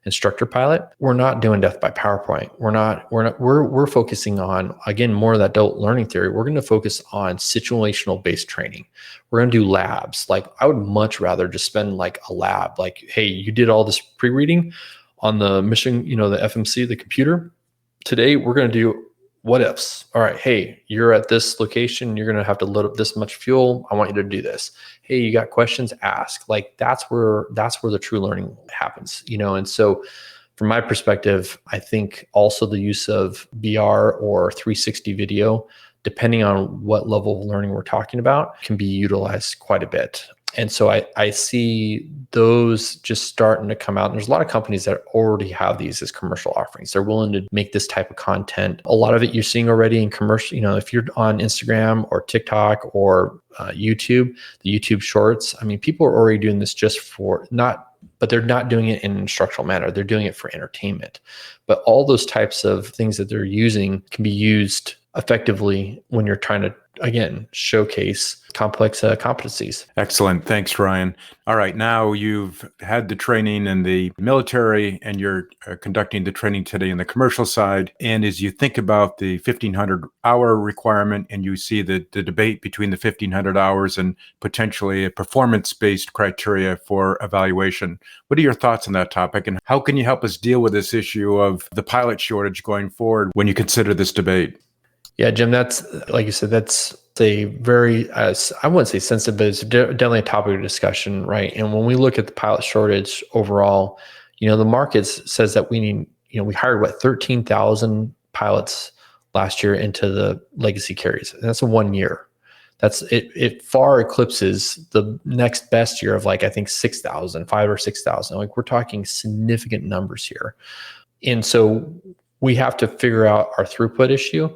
instructor pilot, we're not doing death by PowerPoint. We're focusing on, again, more of that adult learning theory. We're going to focus on situational based training. We're going to do labs. Like, I would much rather just spend like a lab, like, hey, you did all this pre-reading on the mission, the FMC, the computer. Today, we're going to do what ifs. All right, hey, you're at this location, you're going to have to load up this much fuel. I want you to do this. Hey, you got questions? Ask. Like, that's where the true learning happens, And so, from my perspective, I think also the use of VR or 360 video, depending on what level of learning we're talking about, can be utilized quite a bit. And so I see those just starting to come out. And there's a lot of companies that already have these as commercial offerings. They're willing to make this type of content. A lot of it you're seeing already in commercial, if you're on Instagram or TikTok or YouTube, the YouTube shorts, I mean, people are already doing this just for but they're not doing it in an instructional manner. They're doing it for entertainment. But all those types of things that they're using can be used effectively when you're trying to, again, showcase complex competencies. Excellent. Thanks, Ryan. All right. Now you've had the training in the military and you're conducting the training today in the commercial side. And as you think about the 1,500-hour requirement and you see the debate between the 1,500 hours and potentially a performance-based criteria for evaluation, what are your thoughts on that topic? And how can you help us deal with this issue of the pilot shortage going forward when you consider this debate? Yeah, Jim, that's, like you said, that's a very, I wouldn't say sensitive, but it's definitely a topic of discussion, right? And when we look at the pilot shortage overall, the market says that we need, we hired 13,000 pilots last year into the legacy carriers. And that's a 1 year. It far eclipses the next best year of I think 6,000, 5,000 or 6,000. We're talking significant numbers here. And so we have to figure out our throughput issue.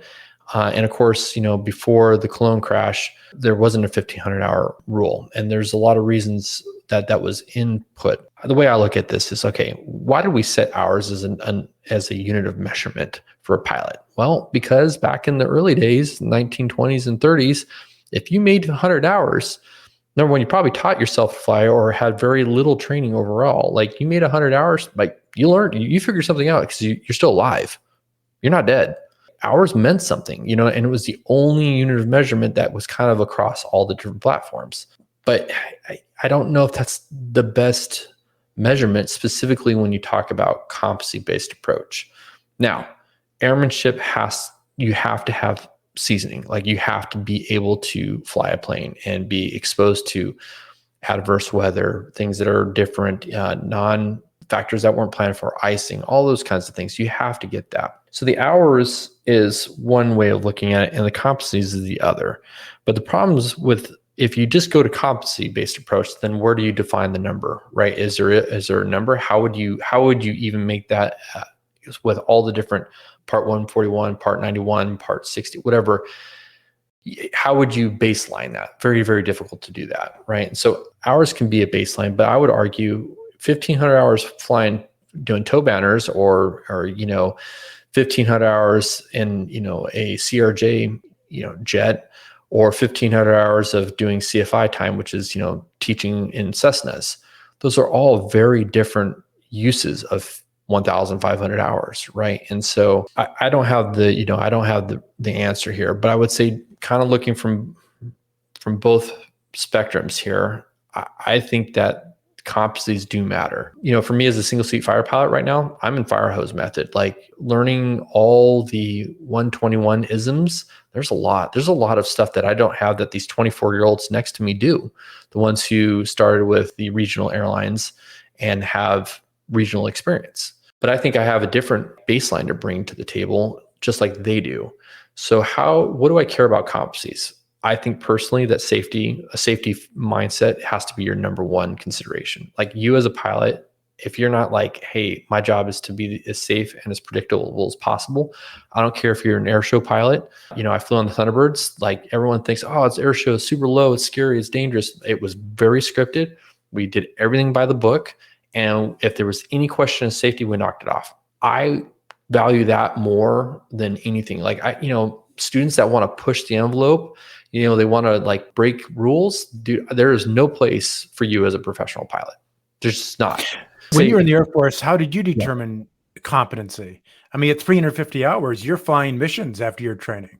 And of course, before the Cologne crash, there wasn't a 1,500-hour rule. And there's a lot of reasons that was input. The way I look at this is, okay, why did we set hours as a unit of measurement for a pilot? Well, because back in the early days, 1920s and 30s, if you made 100 hours, number one, you probably taught yourself to fly or had very little training overall. You made 100 hours, you learned, you figured something out because you're still alive. You're not dead. Hours meant something, and it was the only unit of measurement that was kind of across all the different platforms. But I don't know if that's the best measurement, specifically when you talk about competency-based approach. Now, airmanship you have to have seasoning. You have to be able to fly a plane and be exposed to adverse weather, things that are different, non-factors that weren't planned for, icing, all those kinds of things. You have to get that. So the hours is one way of looking at it, and the competencies is the other. But the problems with, if you just go to competency-based approach, then where do you define the number, right? Is there a number? How would you even make that with all the different Part 141, Part 91, Part 60, whatever? How would you baseline that? Very, very difficult to do that, right? And so hours can be a baseline, but I would argue 1,500 hours flying, doing tow banners or 1,500 hours in, a CRJ, jet, or 1,500 hours of doing CFI time, which is, teaching in Cessnas. Those are all very different uses of 1,500 hours, right? And so I don't have the answer here, but I would say kind of looking from both spectrums here, I think that competencies do matter. For me as a single seat fighter pilot right now, I'm in fire hose method, learning all the 121 isms. There's a lot of stuff that I don't have that these 24-year-olds next to me do. The ones who started with the regional airlines and have regional experience. But I think I have a different baseline to bring to the table, just like they do. So what do I care about competencies? I think personally that a safety mindset has to be your number one consideration. You as a pilot, if you're not hey, my job is to be as safe and as predictable as possible. I don't care if you're an air show pilot. I flew on the Thunderbirds. Everyone thinks, oh, it's air show, it's super low, it's scary, it's dangerous. It was very scripted. We did everything by the book. And if there was any question of safety, we knocked it off. I value that more than anything. Students that want to push the envelope, they want to break rules. Dude, there is no place for you as a professional pilot. There's just not. When you were in the Air Force, how did you determine competency? I mean, at 350 hours, you're flying missions after your training.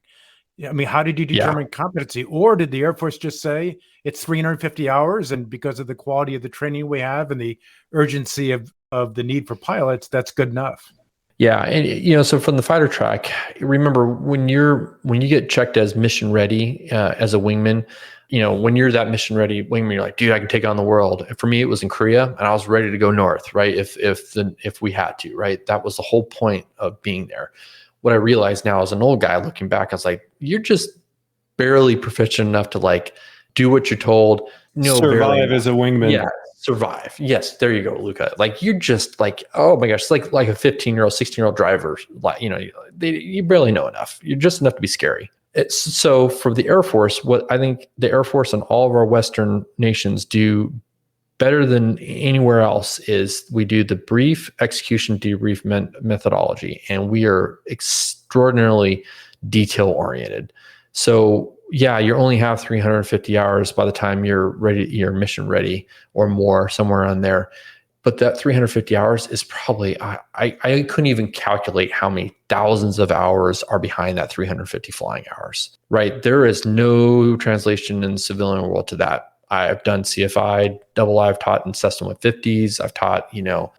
I mean, how did you determine competency? Or did the Air Force just say it's 350 hours and because of the quality of the training we have and the urgency of the need for pilots, that's good enough? Yeah. And, so from the fighter track, remember when you get checked as mission ready as a wingman, when you're that mission ready wingman, you're like, dude, I can take on the world. And for me, it was in Korea and I was ready to go north, right? If we had to, right? That was the whole point of being there. What I realized now as an old guy looking back, I was like, you're just barely proficient enough to do what you're told, No, barely Survive enough. as a wingman. Yeah, survive. Yes, there you go, Luca. Like you're just like, oh my gosh, it's like a 15-year-old, 16-year-old driver. Like, you barely know enough. You're just enough to be scary. So for the Air Force, what I think the Air Force and all of our Western nations do better than anywhere else is we do the brief execution debrief methodology, and we are extraordinarily detail oriented. So yeah, you only have 350 hours by the time you're ready, you're mission ready or more, somewhere on there. But that 350 hours is probably, I couldn't even calculate how many thousands of hours are behind that 350 flying hours, right? There is no translation in the civilian world to that. I've done CFI, I've taught in Cessna 150s. I've taught,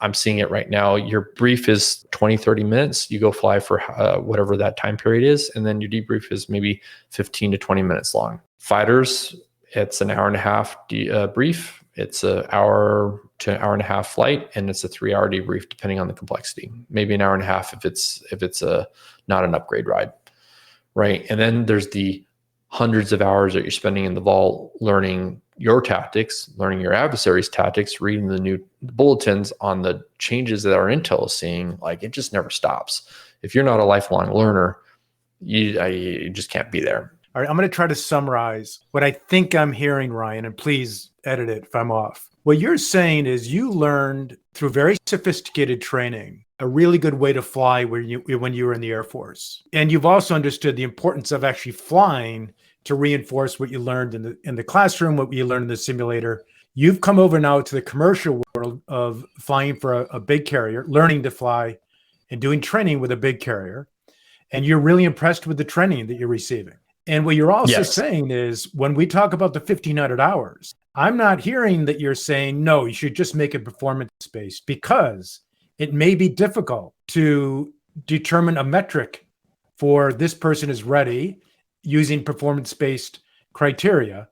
I'm seeing it right now. Your brief is 20, 30 minutes. You go fly for whatever that time period is. And then your debrief is maybe 15 to 20 minutes long. Fighters, it's an hour and a half brief. It's an hour to an hour and a half flight, and it's a 3-hour debrief depending on the complexity. Maybe an hour and a half if it's not an upgrade ride, right? And then there's the hundreds of hours that you're spending in the vault learning your tactics, learning your adversary's tactics, reading the new bulletins on the changes that our intel is seeing. Like, it just never stops. If you're not a lifelong learner, you just can't be there. All right, I'm going to try to summarize what I think I'm hearing, Ryan, and please edit it if I'm off. What you're saying is you learned through very sophisticated training a really good way to fly when you were in the Air Force. And you've also understood the importance of actually flying to reinforce what you learned in the classroom, what you learned in the simulator. You've come over now to the commercial world of flying for a big carrier, learning to fly and doing training with a big carrier. And you're really impressed with the training that you're receiving. And what you're also saying is when we talk about the 1,500 hours, I'm not hearing that you're saying, no, you should just make it performance-based, because it may be difficult to determine a metric for this person is ready using performance-based criteria.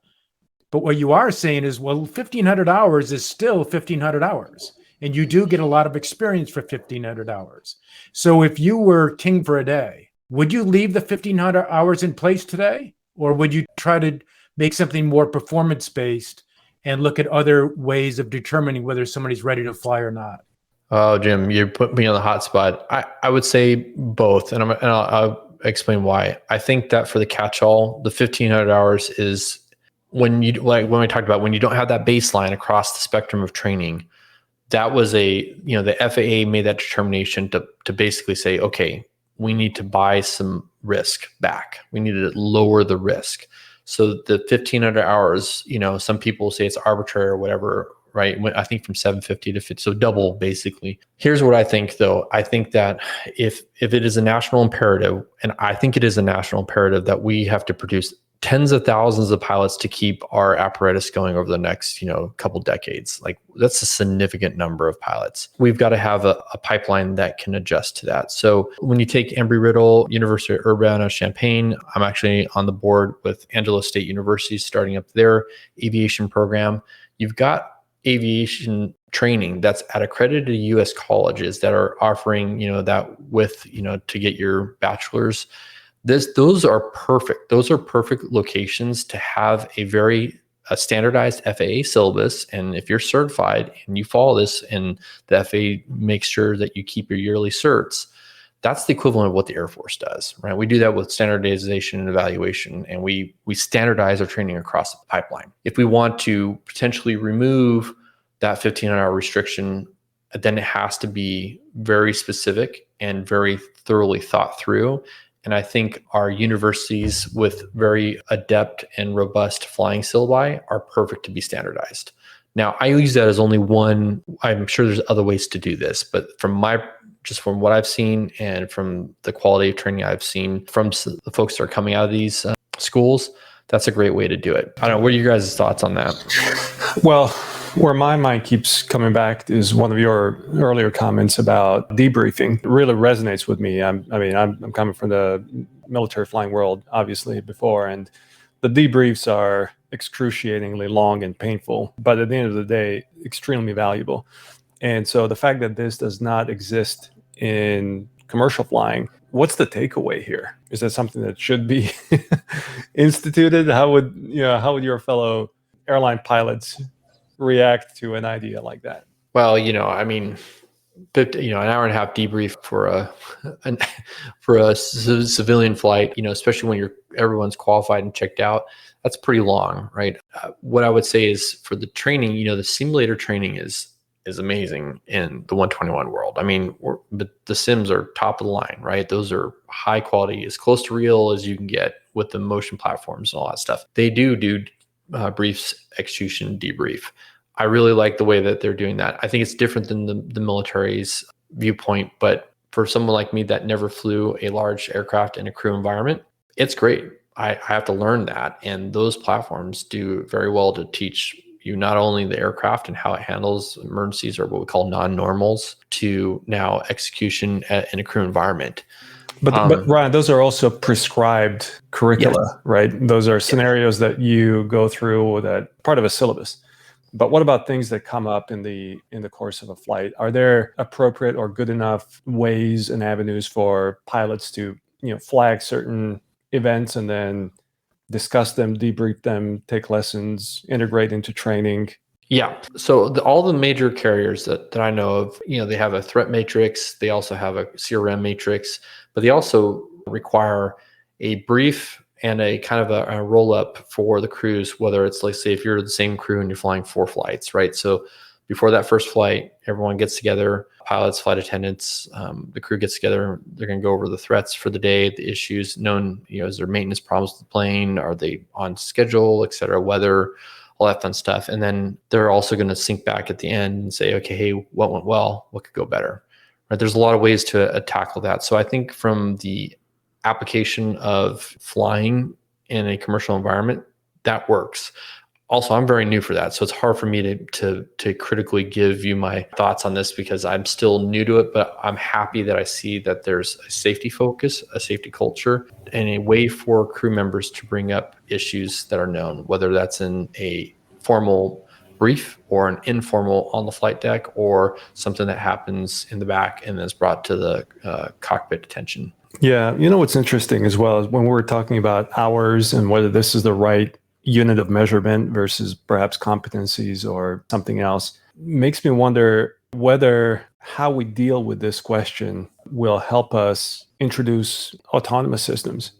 But what you are saying is, well, 1,500 hours is still 1,500 hours. And you do get a lot of experience for 1,500 hours. So if you were king for a day, would you leave the 1,500 hours in place today? Or would you try to make something more performance-based and look at other ways of determining whether somebody's ready to fly or not? Oh, Jim, you put me on the hot spot. I would say both, and I'll explain why. I think that for the catch-all, the 1,500 hours is when we talked about when you don't have that baseline across the spectrum of training. That was the FAA made that determination to basically say, okay, we need to buy some risk back. We need to lower the risk. So the 1,500 hours, some people say it's arbitrary or whatever, right? I think from 750 to 50, so double basically. Here's what I think though. I think that if it is a national imperative, and I think it is a national imperative that we have to produce tens of thousands of pilots to keep our apparatus going over the next, couple decades. Like, that's a significant number of pilots. We've got to have a pipeline that can adjust to that. So when you take Embry-Riddle, University of Urbana-Champaign, I'm actually on the board with Angelo State University, starting up their aviation program. You've got aviation training that's at accredited U.S. colleges that are offering, that with, to get your bachelor's. Those are perfect. Those are perfect locations to have a standardized FAA syllabus. And if you're certified and you follow this, and the FAA makes sure that you keep your yearly certs, that's the equivalent of what the Air Force does, right? We do that with standardization and evaluation, and we standardize our training across the pipeline. If we want to potentially remove that 1,500-hour restriction, then it has to be very specific and very thoroughly thought through. And I think our universities with very adept and robust flying syllabi are perfect to be standardized. Now, I use that as only one. I'm sure there's other ways to do this, but from what I've seen and from the quality of training I've seen from the folks that are coming out of these schools, that's a great way to do it. I don't know. What are your guys' thoughts on that? Well, where my mind keeps coming back is one of your earlier comments about debriefing. It really resonates with me. I'm coming from the military flying world, obviously, before, and the debriefs are excruciatingly long and painful, but at the end of the day, extremely valuable. And so the fact that this does not exist in commercial flying, what's the takeaway here? Is that something that should be instituted? How would your fellow airline pilots react to an idea like that? Well, I mean, an hour and a half debrief for an, for a civilian flight, especially when everyone's qualified and checked out, that's pretty long, right? What I would say is for the training, the simulator training is amazing in the 121 world. I mean, but the sims are top of the line, right? Those are high quality, as close to real as you can get with the motion platforms and all that stuff. They do briefs, execution, debrief. I really like the way that they're doing that. I think it's different than the military's viewpoint, but for someone like me that never flew a large aircraft in a crew environment, it's great. I have to learn that. And those platforms do very well to teach you not only the aircraft and how it handles emergencies or what we call non-normals to now execution in a crew environment. But Ryan, those are also prescribed curricula, Yes. right? Those are scenarios that you go through that part of a syllabus. But what about things that come up in the course of a flight? Are there appropriate or good enough ways and avenues for pilots to flag certain events and then discuss them, debrief them, take lessons, integrate into training? Yeah. So all the major carriers that I know of, they have a threat matrix. They also have a CRM matrix, but they also require a brief and a kind of a roll up for the crews, whether it's, like, say, if you're the same crew and you're flying 4 flights, right? So before that first flight, everyone gets together, pilots, flight attendants, the crew gets together. They're going to go over the threats for the day, the issues known, is there maintenance problems with the plane? Are they on schedule, et cetera, weather, all that fun stuff. And then they're also going to sync back at the end and say, okay, hey, what went well? What could go better? Right? There's a lot of ways to tackle that. So I think from the application of flying in a commercial environment, that works. Also, I'm very new for that, so it's hard for me to critically give you my thoughts on this because I'm still new to it, but I'm happy that I see that there's a safety focus, a safety culture, and a way for crew members to bring up issues that are known, whether that's in a formal brief or an informal on the flight deck or something that happens in the back and is brought to the cockpit attention. Yeah. What's interesting as well is when we're talking about hours and whether this is the right unit of measurement versus perhaps competencies or something else, makes me wonder whether how we deal with this question will help us introduce autonomous systems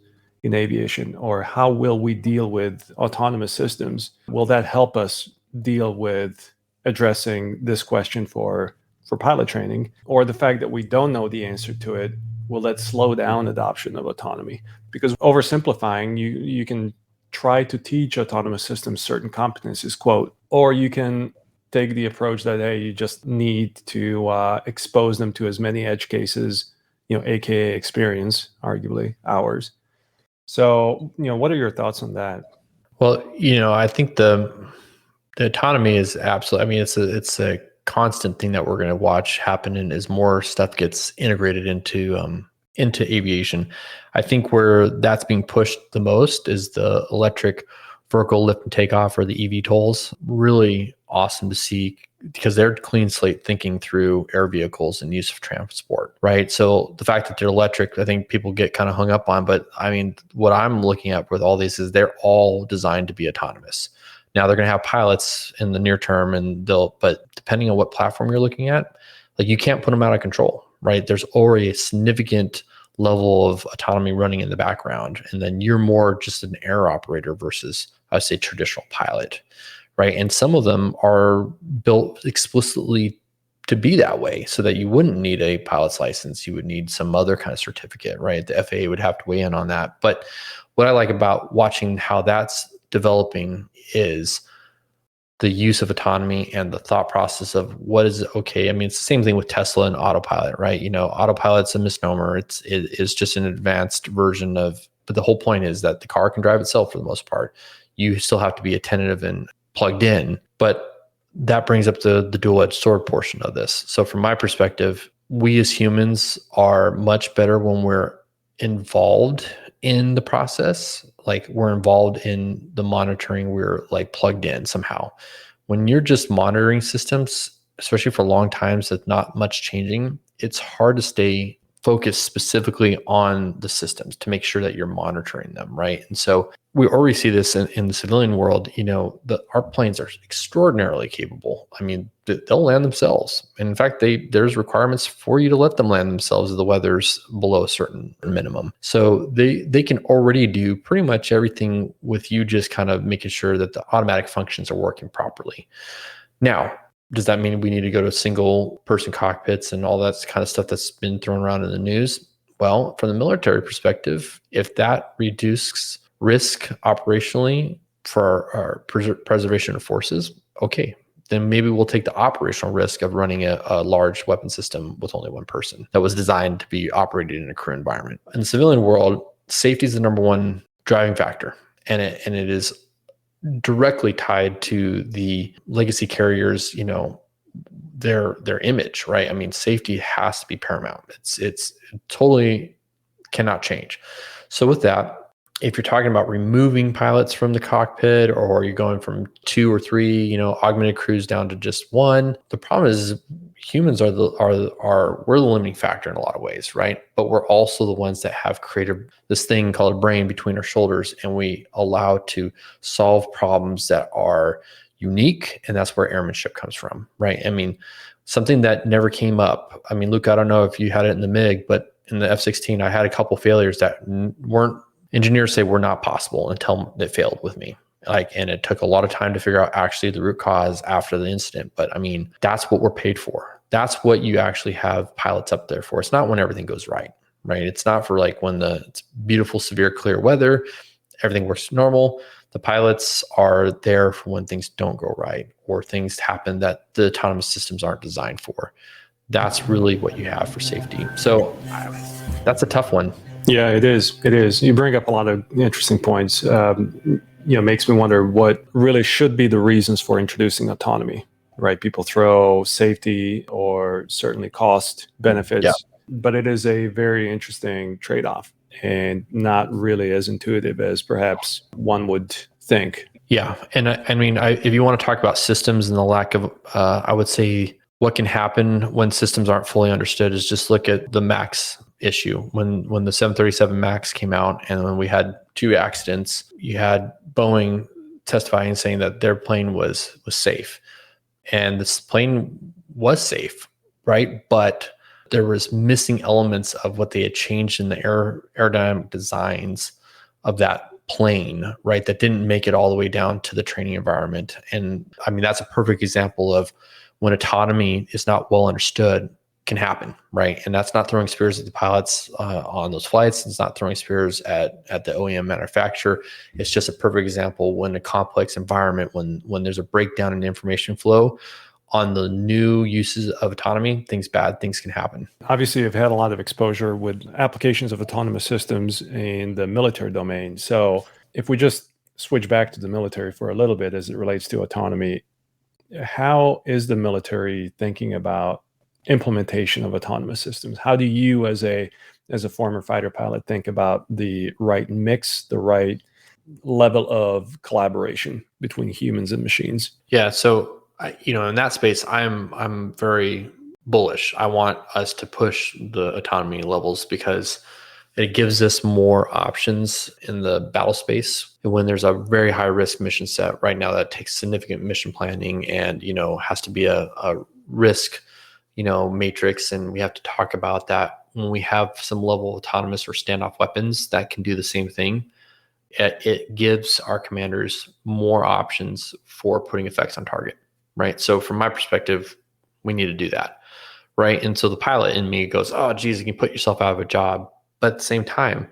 in aviation, or how will we deal with autonomous systems? Will that help us deal with addressing this question for pilot training, or the fact that we don't know the answer to it, will that slow down adoption of autonomy? Because oversimplifying, you can try to teach autonomous systems certain competencies, quote, or you can take the approach that, hey, you just need to expose them to as many edge cases, AKA experience, arguably hours. So, what are your thoughts on that? Well, I think the autonomy is absolutely, I mean, it's a constant thing that we're going to watch happen, and as more stuff gets integrated into aviation. I think where that's being pushed the most is the electric vertical lift and takeoff, or the eVTOLs. Really awesome to see because they're clean slate thinking through air vehicles and use of transport, right? So the fact that they're electric, I think people get kind of hung up on, but I mean, what I'm looking at with all these is they're all designed to be autonomous. Now they're going to have pilots in the near term, but depending on what platform you're looking at, like, you can't put them out of control, right? There's already a significant level of autonomy running in the background, and then you're more just an air operator versus, I would say, traditional pilot, right? And some of them are built explicitly to be that way, so that you wouldn't need a pilot's license. You would need some other kind of certificate, right? The FAA would have to weigh in on that. But what I like about watching how that's developing is the use of autonomy and the thought process of what is okay. I mean, it's the same thing with Tesla and autopilot, right? Autopilot's a misnomer. It is just an advanced version of, but the whole point is that the car can drive itself for the most part. You still have to be attentive and plugged in, but that brings up the dual-edged sword portion of this. So from my perspective, we as humans are much better when we're involved in the process. Like, we're involved in the monitoring, we're like plugged in somehow. When you're just monitoring systems, especially for long times, that's not much changing, it's hard to stay focus specifically on the systems to make sure that you're monitoring them, right? And so we already see this in the civilian world. Our planes are extraordinarily capable. I mean, they'll land themselves. And in fact, there's requirements for you to let them land themselves if the weather's below a certain minimum. So they can already do pretty much everything with you just kind of making sure that the automatic functions are working properly. Now, does that mean we need to go to single person cockpits and all that kind of stuff that's been thrown around in the news? Well, from the military perspective, if that reduces risk operationally for our preservation of forces, okay, then maybe we'll take the operational risk of running a large weapon system with only one person that was designed to be operated in a crew environment. In the civilian world, safety is the number one driving factor, and it is directly tied to the legacy carriers, their image, right? I mean, safety has to be paramount. It's totally cannot change. So with that, if you're talking about removing pilots from the cockpit, or you're going from 2 or 3, augmented crews down to just one, the problem is humans we're the limiting factor in a lot of ways, right? But we're also the ones that have created this thing called a brain between our shoulders, and we allow to solve problems that are unique, and that's where airmanship comes from, right? I mean, something that never came up. I mean, Luke, I don't know if you had it in the MiG, but in the F-16, I had a couple failures that engineers say were not possible until it failed with me. And it took a lot of time to figure out actually the root cause after the incident. But I mean, that's what we're paid for. That's what you actually have pilots up there for. It's not when everything goes right? It's not for like when it's beautiful, severe, clear weather, everything works normal. The pilots are there for when things don't go right, or things happen that the autonomous systems aren't designed for. That's really what you have for safety. So that's a tough one. Yeah, it is. It is. You bring up a lot of interesting points. Makes me wonder what really should be the reasons for introducing autonomy, right? People throw safety or certainly cost benefits, but it is a very interesting trade-off and not really as intuitive as perhaps one would think. Yeah. And I mean, if you want to talk about systems and the lack of, I would say what can happen when systems aren't fully understood is just look at the MAX issue. When the 737 MAX came out and when we had 2 accidents, you had Boeing testifying saying that their plane was safe. And this plane was safe, right? But there was missing elements of what they had changed in the aerodynamic designs of that plane, right? That didn't make it all the way down to the training environment. And I mean, that's a perfect example of when autonomy is not well understood, can happen, right? And that's not throwing spears at the pilots on those flights. It's not throwing spears at the OEM manufacturer. It's just a perfect example when a complex environment, when there's a breakdown in information flow on the new uses of autonomy, bad things can happen. Obviously, I've had a lot of exposure with applications of autonomous systems in the military domain. So if we just switch back to the military for a little bit as it relates to autonomy, how is the military thinking about implementation of autonomous systems? How do you, as a former fighter pilot, think about the right mix, the right level of collaboration between humans and machines? Yeah. So, in that space, I'm very bullish. I want us to push the autonomy levels because it gives us more options in the battle space. And when there's a very high risk mission set right now, that takes significant mission planning and, has to be a risk, matrix. And we have to talk about that when we have some level of autonomous or standoff weapons that can do the same thing. It gives our commanders more options for putting effects on target, right? So from my perspective, we need to do that, right? And so the pilot in me goes, oh, geez, you can put yourself out of a job. But at the same time,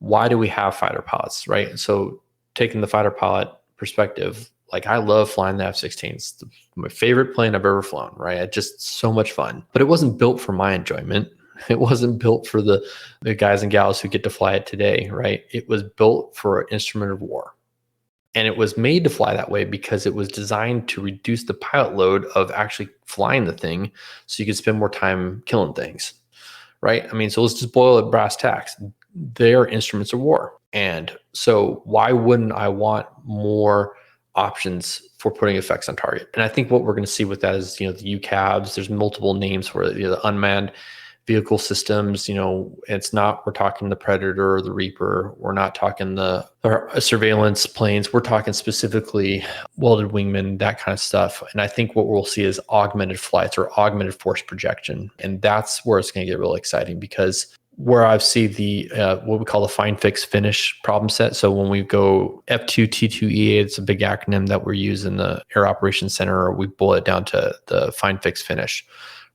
why do we have fighter pilots, right? So taking the fighter pilot perspective, like I love flying the F-16. It's my favorite plane I've ever flown, right? It's just so much fun. But it wasn't built for my enjoyment. It wasn't built for the guys and gals who get to fly it today, right? It was built for an instrument of war. And it was made to fly that way because it was designed to reduce the pilot load of actually flying the thing so you could spend more time killing things, right? I mean, so let's just boil it brass tacks. They're instruments of war. And so why wouldn't I want more options for putting effects on target? And I think what we're going to see with that is, the UCAVs, there's multiple names for it, the unmanned vehicle systems, we're talking the Predator or the Reaper. We're not talking the surveillance planes. We're talking specifically welded wingmen, that kind of stuff. And I think what we'll see is augmented flights or augmented force projection. And that's where it's going to get really exciting, because where I see the what we call the find, fix, finish problem set. So when we go F2, T2, E8, it's a big acronym that we're using in the Air Operations Center, or we boil it down to the find, fix, finish.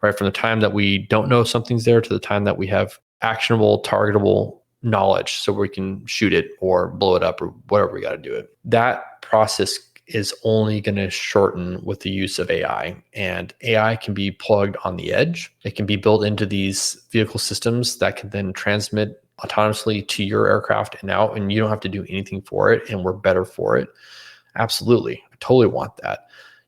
Right, from the time that we don't know something's there to the time that we have actionable, targetable knowledge, so we can shoot it or blow it up or whatever we got to do it. That process is only going to shorten with the use of AI. And AI can be plugged on the edge. It can be built into these vehicle systems that can then transmit autonomously to your aircraft and out, and you don't have to do anything for it, and we're better for it. Absolutely. I totally want that.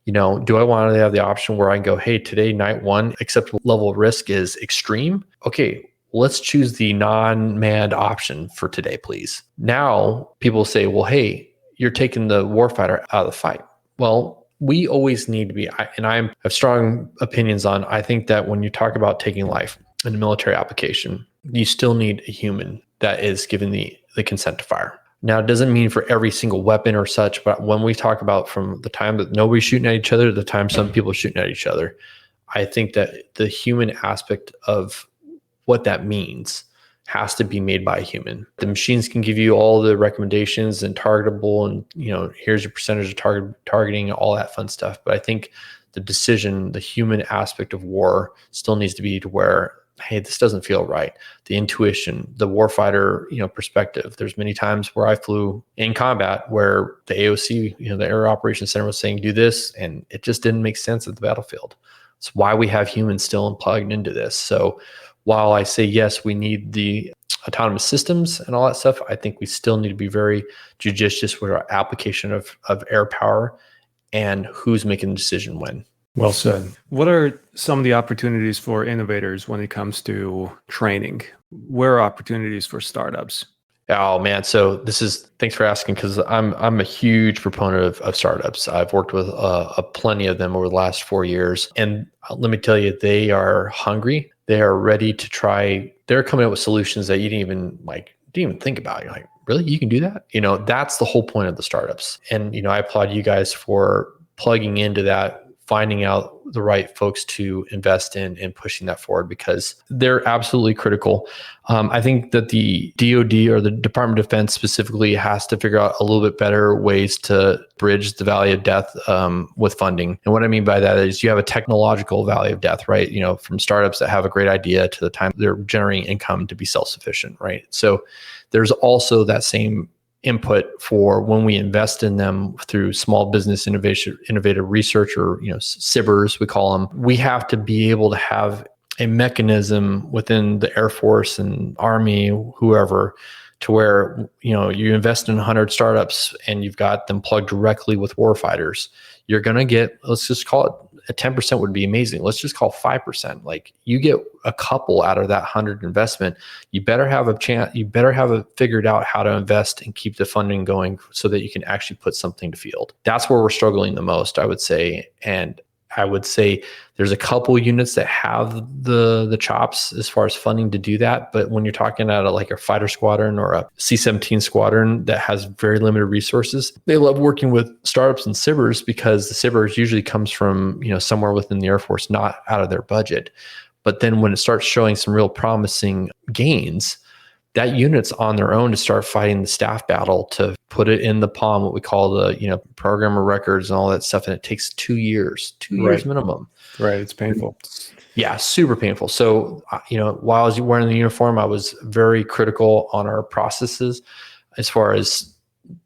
Do I want to have the option where I can go, hey, today, night one, acceptable level of risk is extreme? Okay, let's choose the non-manned option for today, please. Now, people say, well, hey, you're taking the warfighter out of the fight. Well, we always need to be, and I have strong opinions on, I think that when you talk about taking life in a military application, you still need a human that is given the consent to fire. Now, it doesn't mean for every single weapon or such, but when we talk about from the time that nobody's shooting at each other to the time some people are shooting at each other, I think that the human aspect of what that means has to be made by a human. The machines can give you all the recommendations and targetable, and here's your percentage of targeting, all that fun stuff. But I think the decision, the human aspect of war still needs to be to where, hey, this doesn't feel right. The intuition, the warfighter, perspective. There's many times where I flew in combat where the AOC, the Air Operations Center, was saying, do this, and it just didn't make sense at the battlefield. It's why we have humans still plugged into this. So while I say, yes, we need the autonomous systems and all that stuff, I think we still need to be very judicious with our application of air power and who's making the decision when. Well said. What are some of the opportunities for innovators when it comes to training? Where are opportunities for startups? Oh man, so thanks for asking, because I'm a huge proponent of startups. I've worked with plenty of them over the last 4 years, and let me tell you, they are hungry. They are ready to try. They're coming up with solutions that you didn't even think about. You're like, really, you can do that? That's the whole point of the startups. And I applaud you guys for plugging into that, finding out the right folks to invest in and pushing that forward, because they're absolutely critical. I think that the DoD, or the Department of Defense specifically, has to figure out a little bit better ways to bridge the valley of death with funding. And what I mean by that is you have a technological valley of death, right? From startups that have a great idea to the time they're generating income to be self-sufficient, right? So there's also that same input for when we invest in them through small business innovative research, or SIBRs, we call them. We have to be able to have a mechanism within the Air Force and Army, whoever, to where you invest in 100 startups and you've got them plugged directly with warfighters. You're going to get, let's just call it, a 10% would be amazing. Let's just call 5%. Like, you get a couple out of that 100 investment. You better have a chance. You better have figured out how to invest and keep the funding going so that you can actually put something to field. That's where we're struggling the most, I would say. And I would say there's a couple units that have the chops as far as funding to do that. But when you're talking at a fighter squadron or a C-17 squadron that has very limited resources, they love working with startups and SIBRs, because the SIBRs usually comes from somewhere within the Air Force, not out of their budget. But then when it starts showing some real promising gains, that unit's on their own to start fighting the staff battle to put it in the palm, what we call the program of records and all that stuff. And it takes 2 years, 2 years minimum. Right. It's painful. Yeah, super painful. So, while I was wearing the uniform, I was very critical on our processes as far as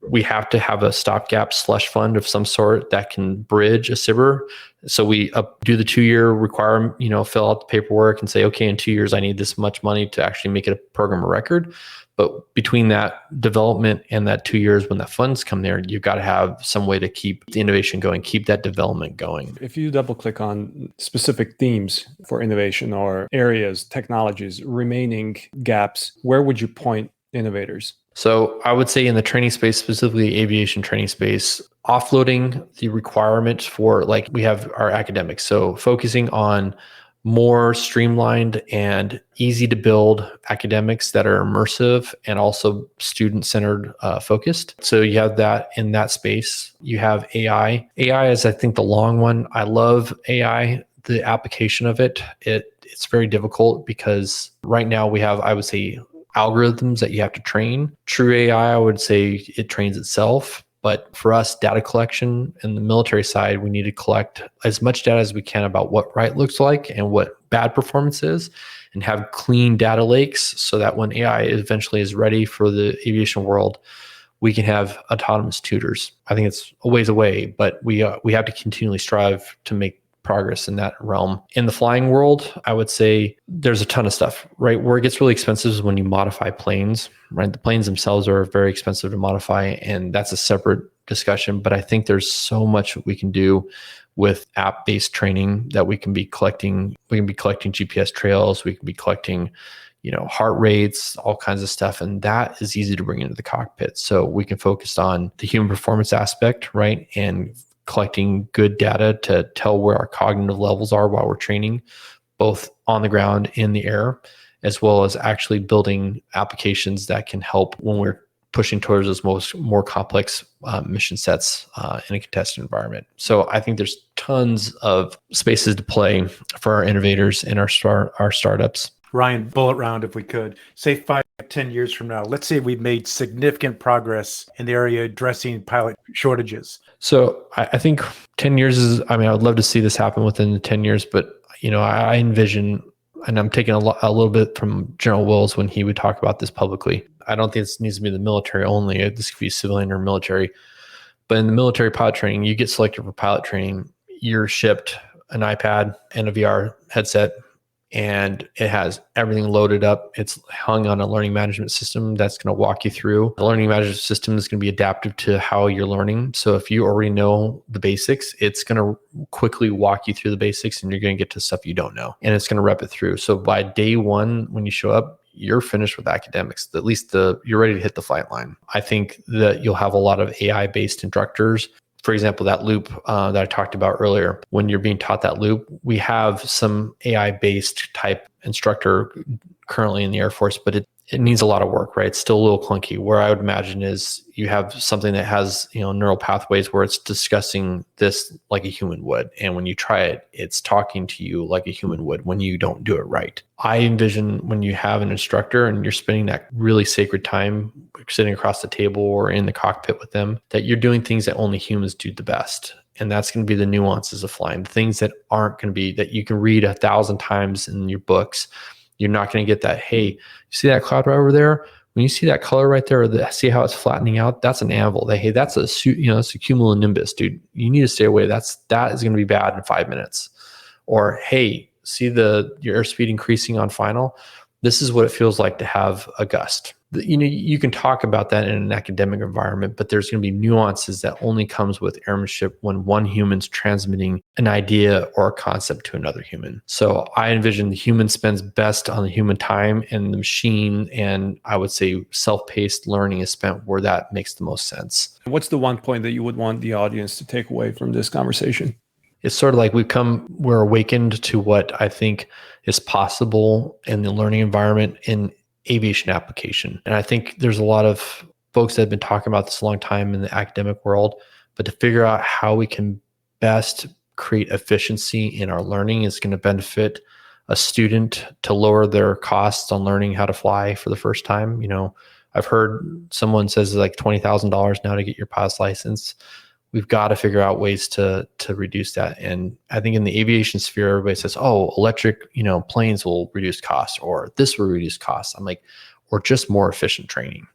we have to have a stopgap slush fund of some sort that can bridge a SIBR. So we do the 2-year requirement, fill out the paperwork and say, okay, in 2 years, I need this much money to actually make it a program of record. But between that development and that 2 years, when the funds come there, you've got to have some way to keep the innovation going, keep that development going. If you double click on specific themes for innovation or areas, technologies, remaining gaps, where would you point innovators? So I would say in the training space, specifically aviation training space, offloading the requirements for, we have our academics. So focusing on more streamlined and easy to build academics that are immersive and also student-centered focused. So you have that in that space. You have AI. AI is, I think, the long one. I love AI, the application of it. It's very difficult because right now we have, I would say, algorithms that you have to train. True AI, I would say it trains itself. But for us, data collection in the military side, we need to collect as much data as we can about what right looks like and what bad performance is, and have clean data lakes so that when AI eventually is ready for the aviation world, we can have autonomous tutors. I think it's a ways away, but we have to continually strive to make progress in that realm. In the flying world, I would say there's a ton of stuff, right? Where it gets really expensive is when you modify planes, right? The planes themselves are very expensive to modify, and that's a separate discussion. But I think there's so much we can do with app-based training that we can be collecting. We can be collecting GPS trails. We can be collecting, heart rates, all kinds of stuff. And that is easy to bring into the cockpit. So we can focus on the human performance aspect, right? And collecting good data to tell where our cognitive levels are while we're training, both on the ground, in the air, as well as actually building applications that can help when we're pushing towards those more complex mission sets in a contested environment. So I think there's tons of spaces to play for our innovators and our startups. Ryan, bullet round, if we could. Say 5, 10 years from now, let's say we've made significant progress in the area addressing pilot shortages. So I think 10 years is, I would love to see this happen within the 10 years, but, I envision, and I'm taking a little bit from General Wills when he would talk about this publicly. I don't think this needs to be the military only. This could be civilian or military. But in the military pilot training, you get selected for pilot training, you're shipped an iPad and a VR headset, and it has everything loaded up. It's hung on a learning management system that's going to walk you through. The learning management system is going to be adaptive to how you're learning. So if you already know the basics, it's going to quickly walk you through the basics, and you're going to get to stuff you don't know, and it's going to rep it through. So by day one, when you show up, you're finished with academics. At least you're ready to hit the flight line. I think that you'll have a lot of AI-based instructors. For example, that loop that I talked about earlier, when you're being taught that loop, we have some AI-based type instructor currently in the Air Force, but it needs a lot of work, right? It's still a little clunky. Where I would imagine is you have something that has, neural pathways where it's discussing this like a human would. And when you try it, it's talking to you like a human would when you don't do it right. I envision when you have an instructor and you're spending that really sacred time sitting across the table or in the cockpit with them, that you're doing things that only humans do the best. And that's going to be the nuances of flying, the things that aren't going to be, that you can read 1,000 times in your books. You're not going to get that, hey, you see that cloud right over there? When you see that color right there, or see how it's flattening out, that's an anvil. Hey, that's a cumulonimbus, dude. You need to stay away. That is going to be bad in 5 minutes. Or, hey, see your airspeed increasing on final? This is what it feels like to have a gust. You can talk about that in an academic environment, but there's going to be nuances that only comes with airmanship when one human's transmitting an idea or a concept to another human. So I envision the human spends best on the human time, and the machine and I would say self-paced learning is spent where that makes the most sense. What's the one point that you would want the audience to take away from this conversation? It's sort of like we're awakened to what I think is possible in the learning environment in aviation application. And I think there's a lot of folks that have been talking about this a long time in the academic world, but to figure out how we can best create efficiency in our learning is going to benefit a student to lower their costs on learning how to fly for the first time. I've heard someone says like $20,000 now to get your pilot's license. We've got to figure out ways to reduce that. And I think in the aviation sphere, everybody says, oh, electric, planes will reduce costs, or this will reduce costs. I'm like, or just more efficient training,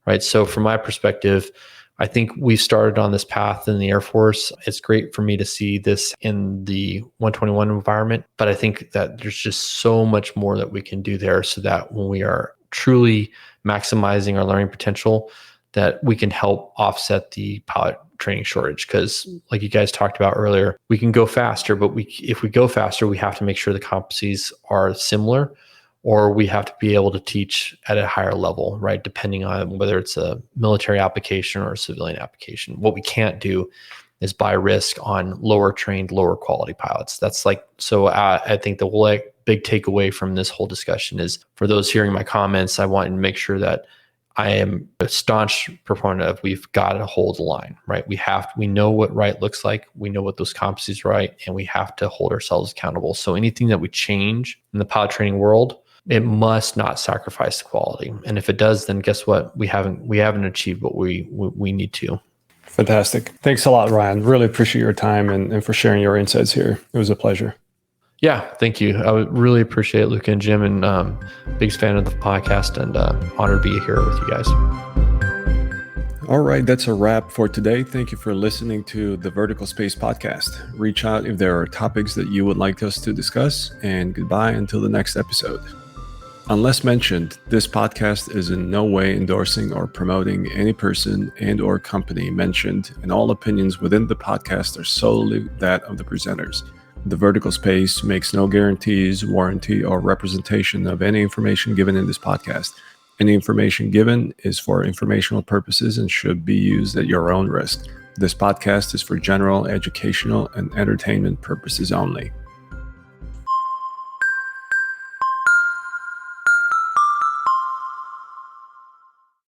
right? So from my perspective, I think we started on this path in the Air Force. It's great for me to see this in the 121 environment, but I think that there's just so much more that we can do there so that when we are truly maximizing our learning potential, that we can help offset the pilot training shortage. Because like you guys talked about earlier, we can go faster, but if we go faster, we have to make sure the competencies are similar, or we have to be able to teach at a higher level, right? Depending on whether it's a military application or a civilian application. What we can't do is buy risk on lower trained, lower quality pilots. That's like, so I think the big takeaway from this whole discussion is, for those hearing my comments, I want to make sure that I am a staunch proponent of, we've got to hold the line, right? We know what right looks like. We know what those competencies are right, and we have to hold ourselves accountable. So anything that we change in the pilot training world, it must not sacrifice the quality. And if it does, then guess what? We haven't achieved what we need to. Fantastic. Thanks a lot, Ryan. Really appreciate your time and for sharing your insights here. It was a pleasure. Yeah, thank you. I would really appreciate it, Luca and Jim, and biggest fan of the podcast, and honored to be here with you guys. All right, that's a wrap for today. Thank you for listening to the Vertical Space Podcast. Reach out if there are topics that you would like us to discuss, and goodbye until the next episode. Unless mentioned, this podcast is in no way endorsing or promoting any person and or company mentioned, and all opinions within the podcast are solely that of the presenters. The Vertical Space makes no guarantees, warranty, or representation of any information given in this podcast. Any information given is for informational purposes and should be used at your own risk. This podcast is for general, educational, and entertainment purposes only.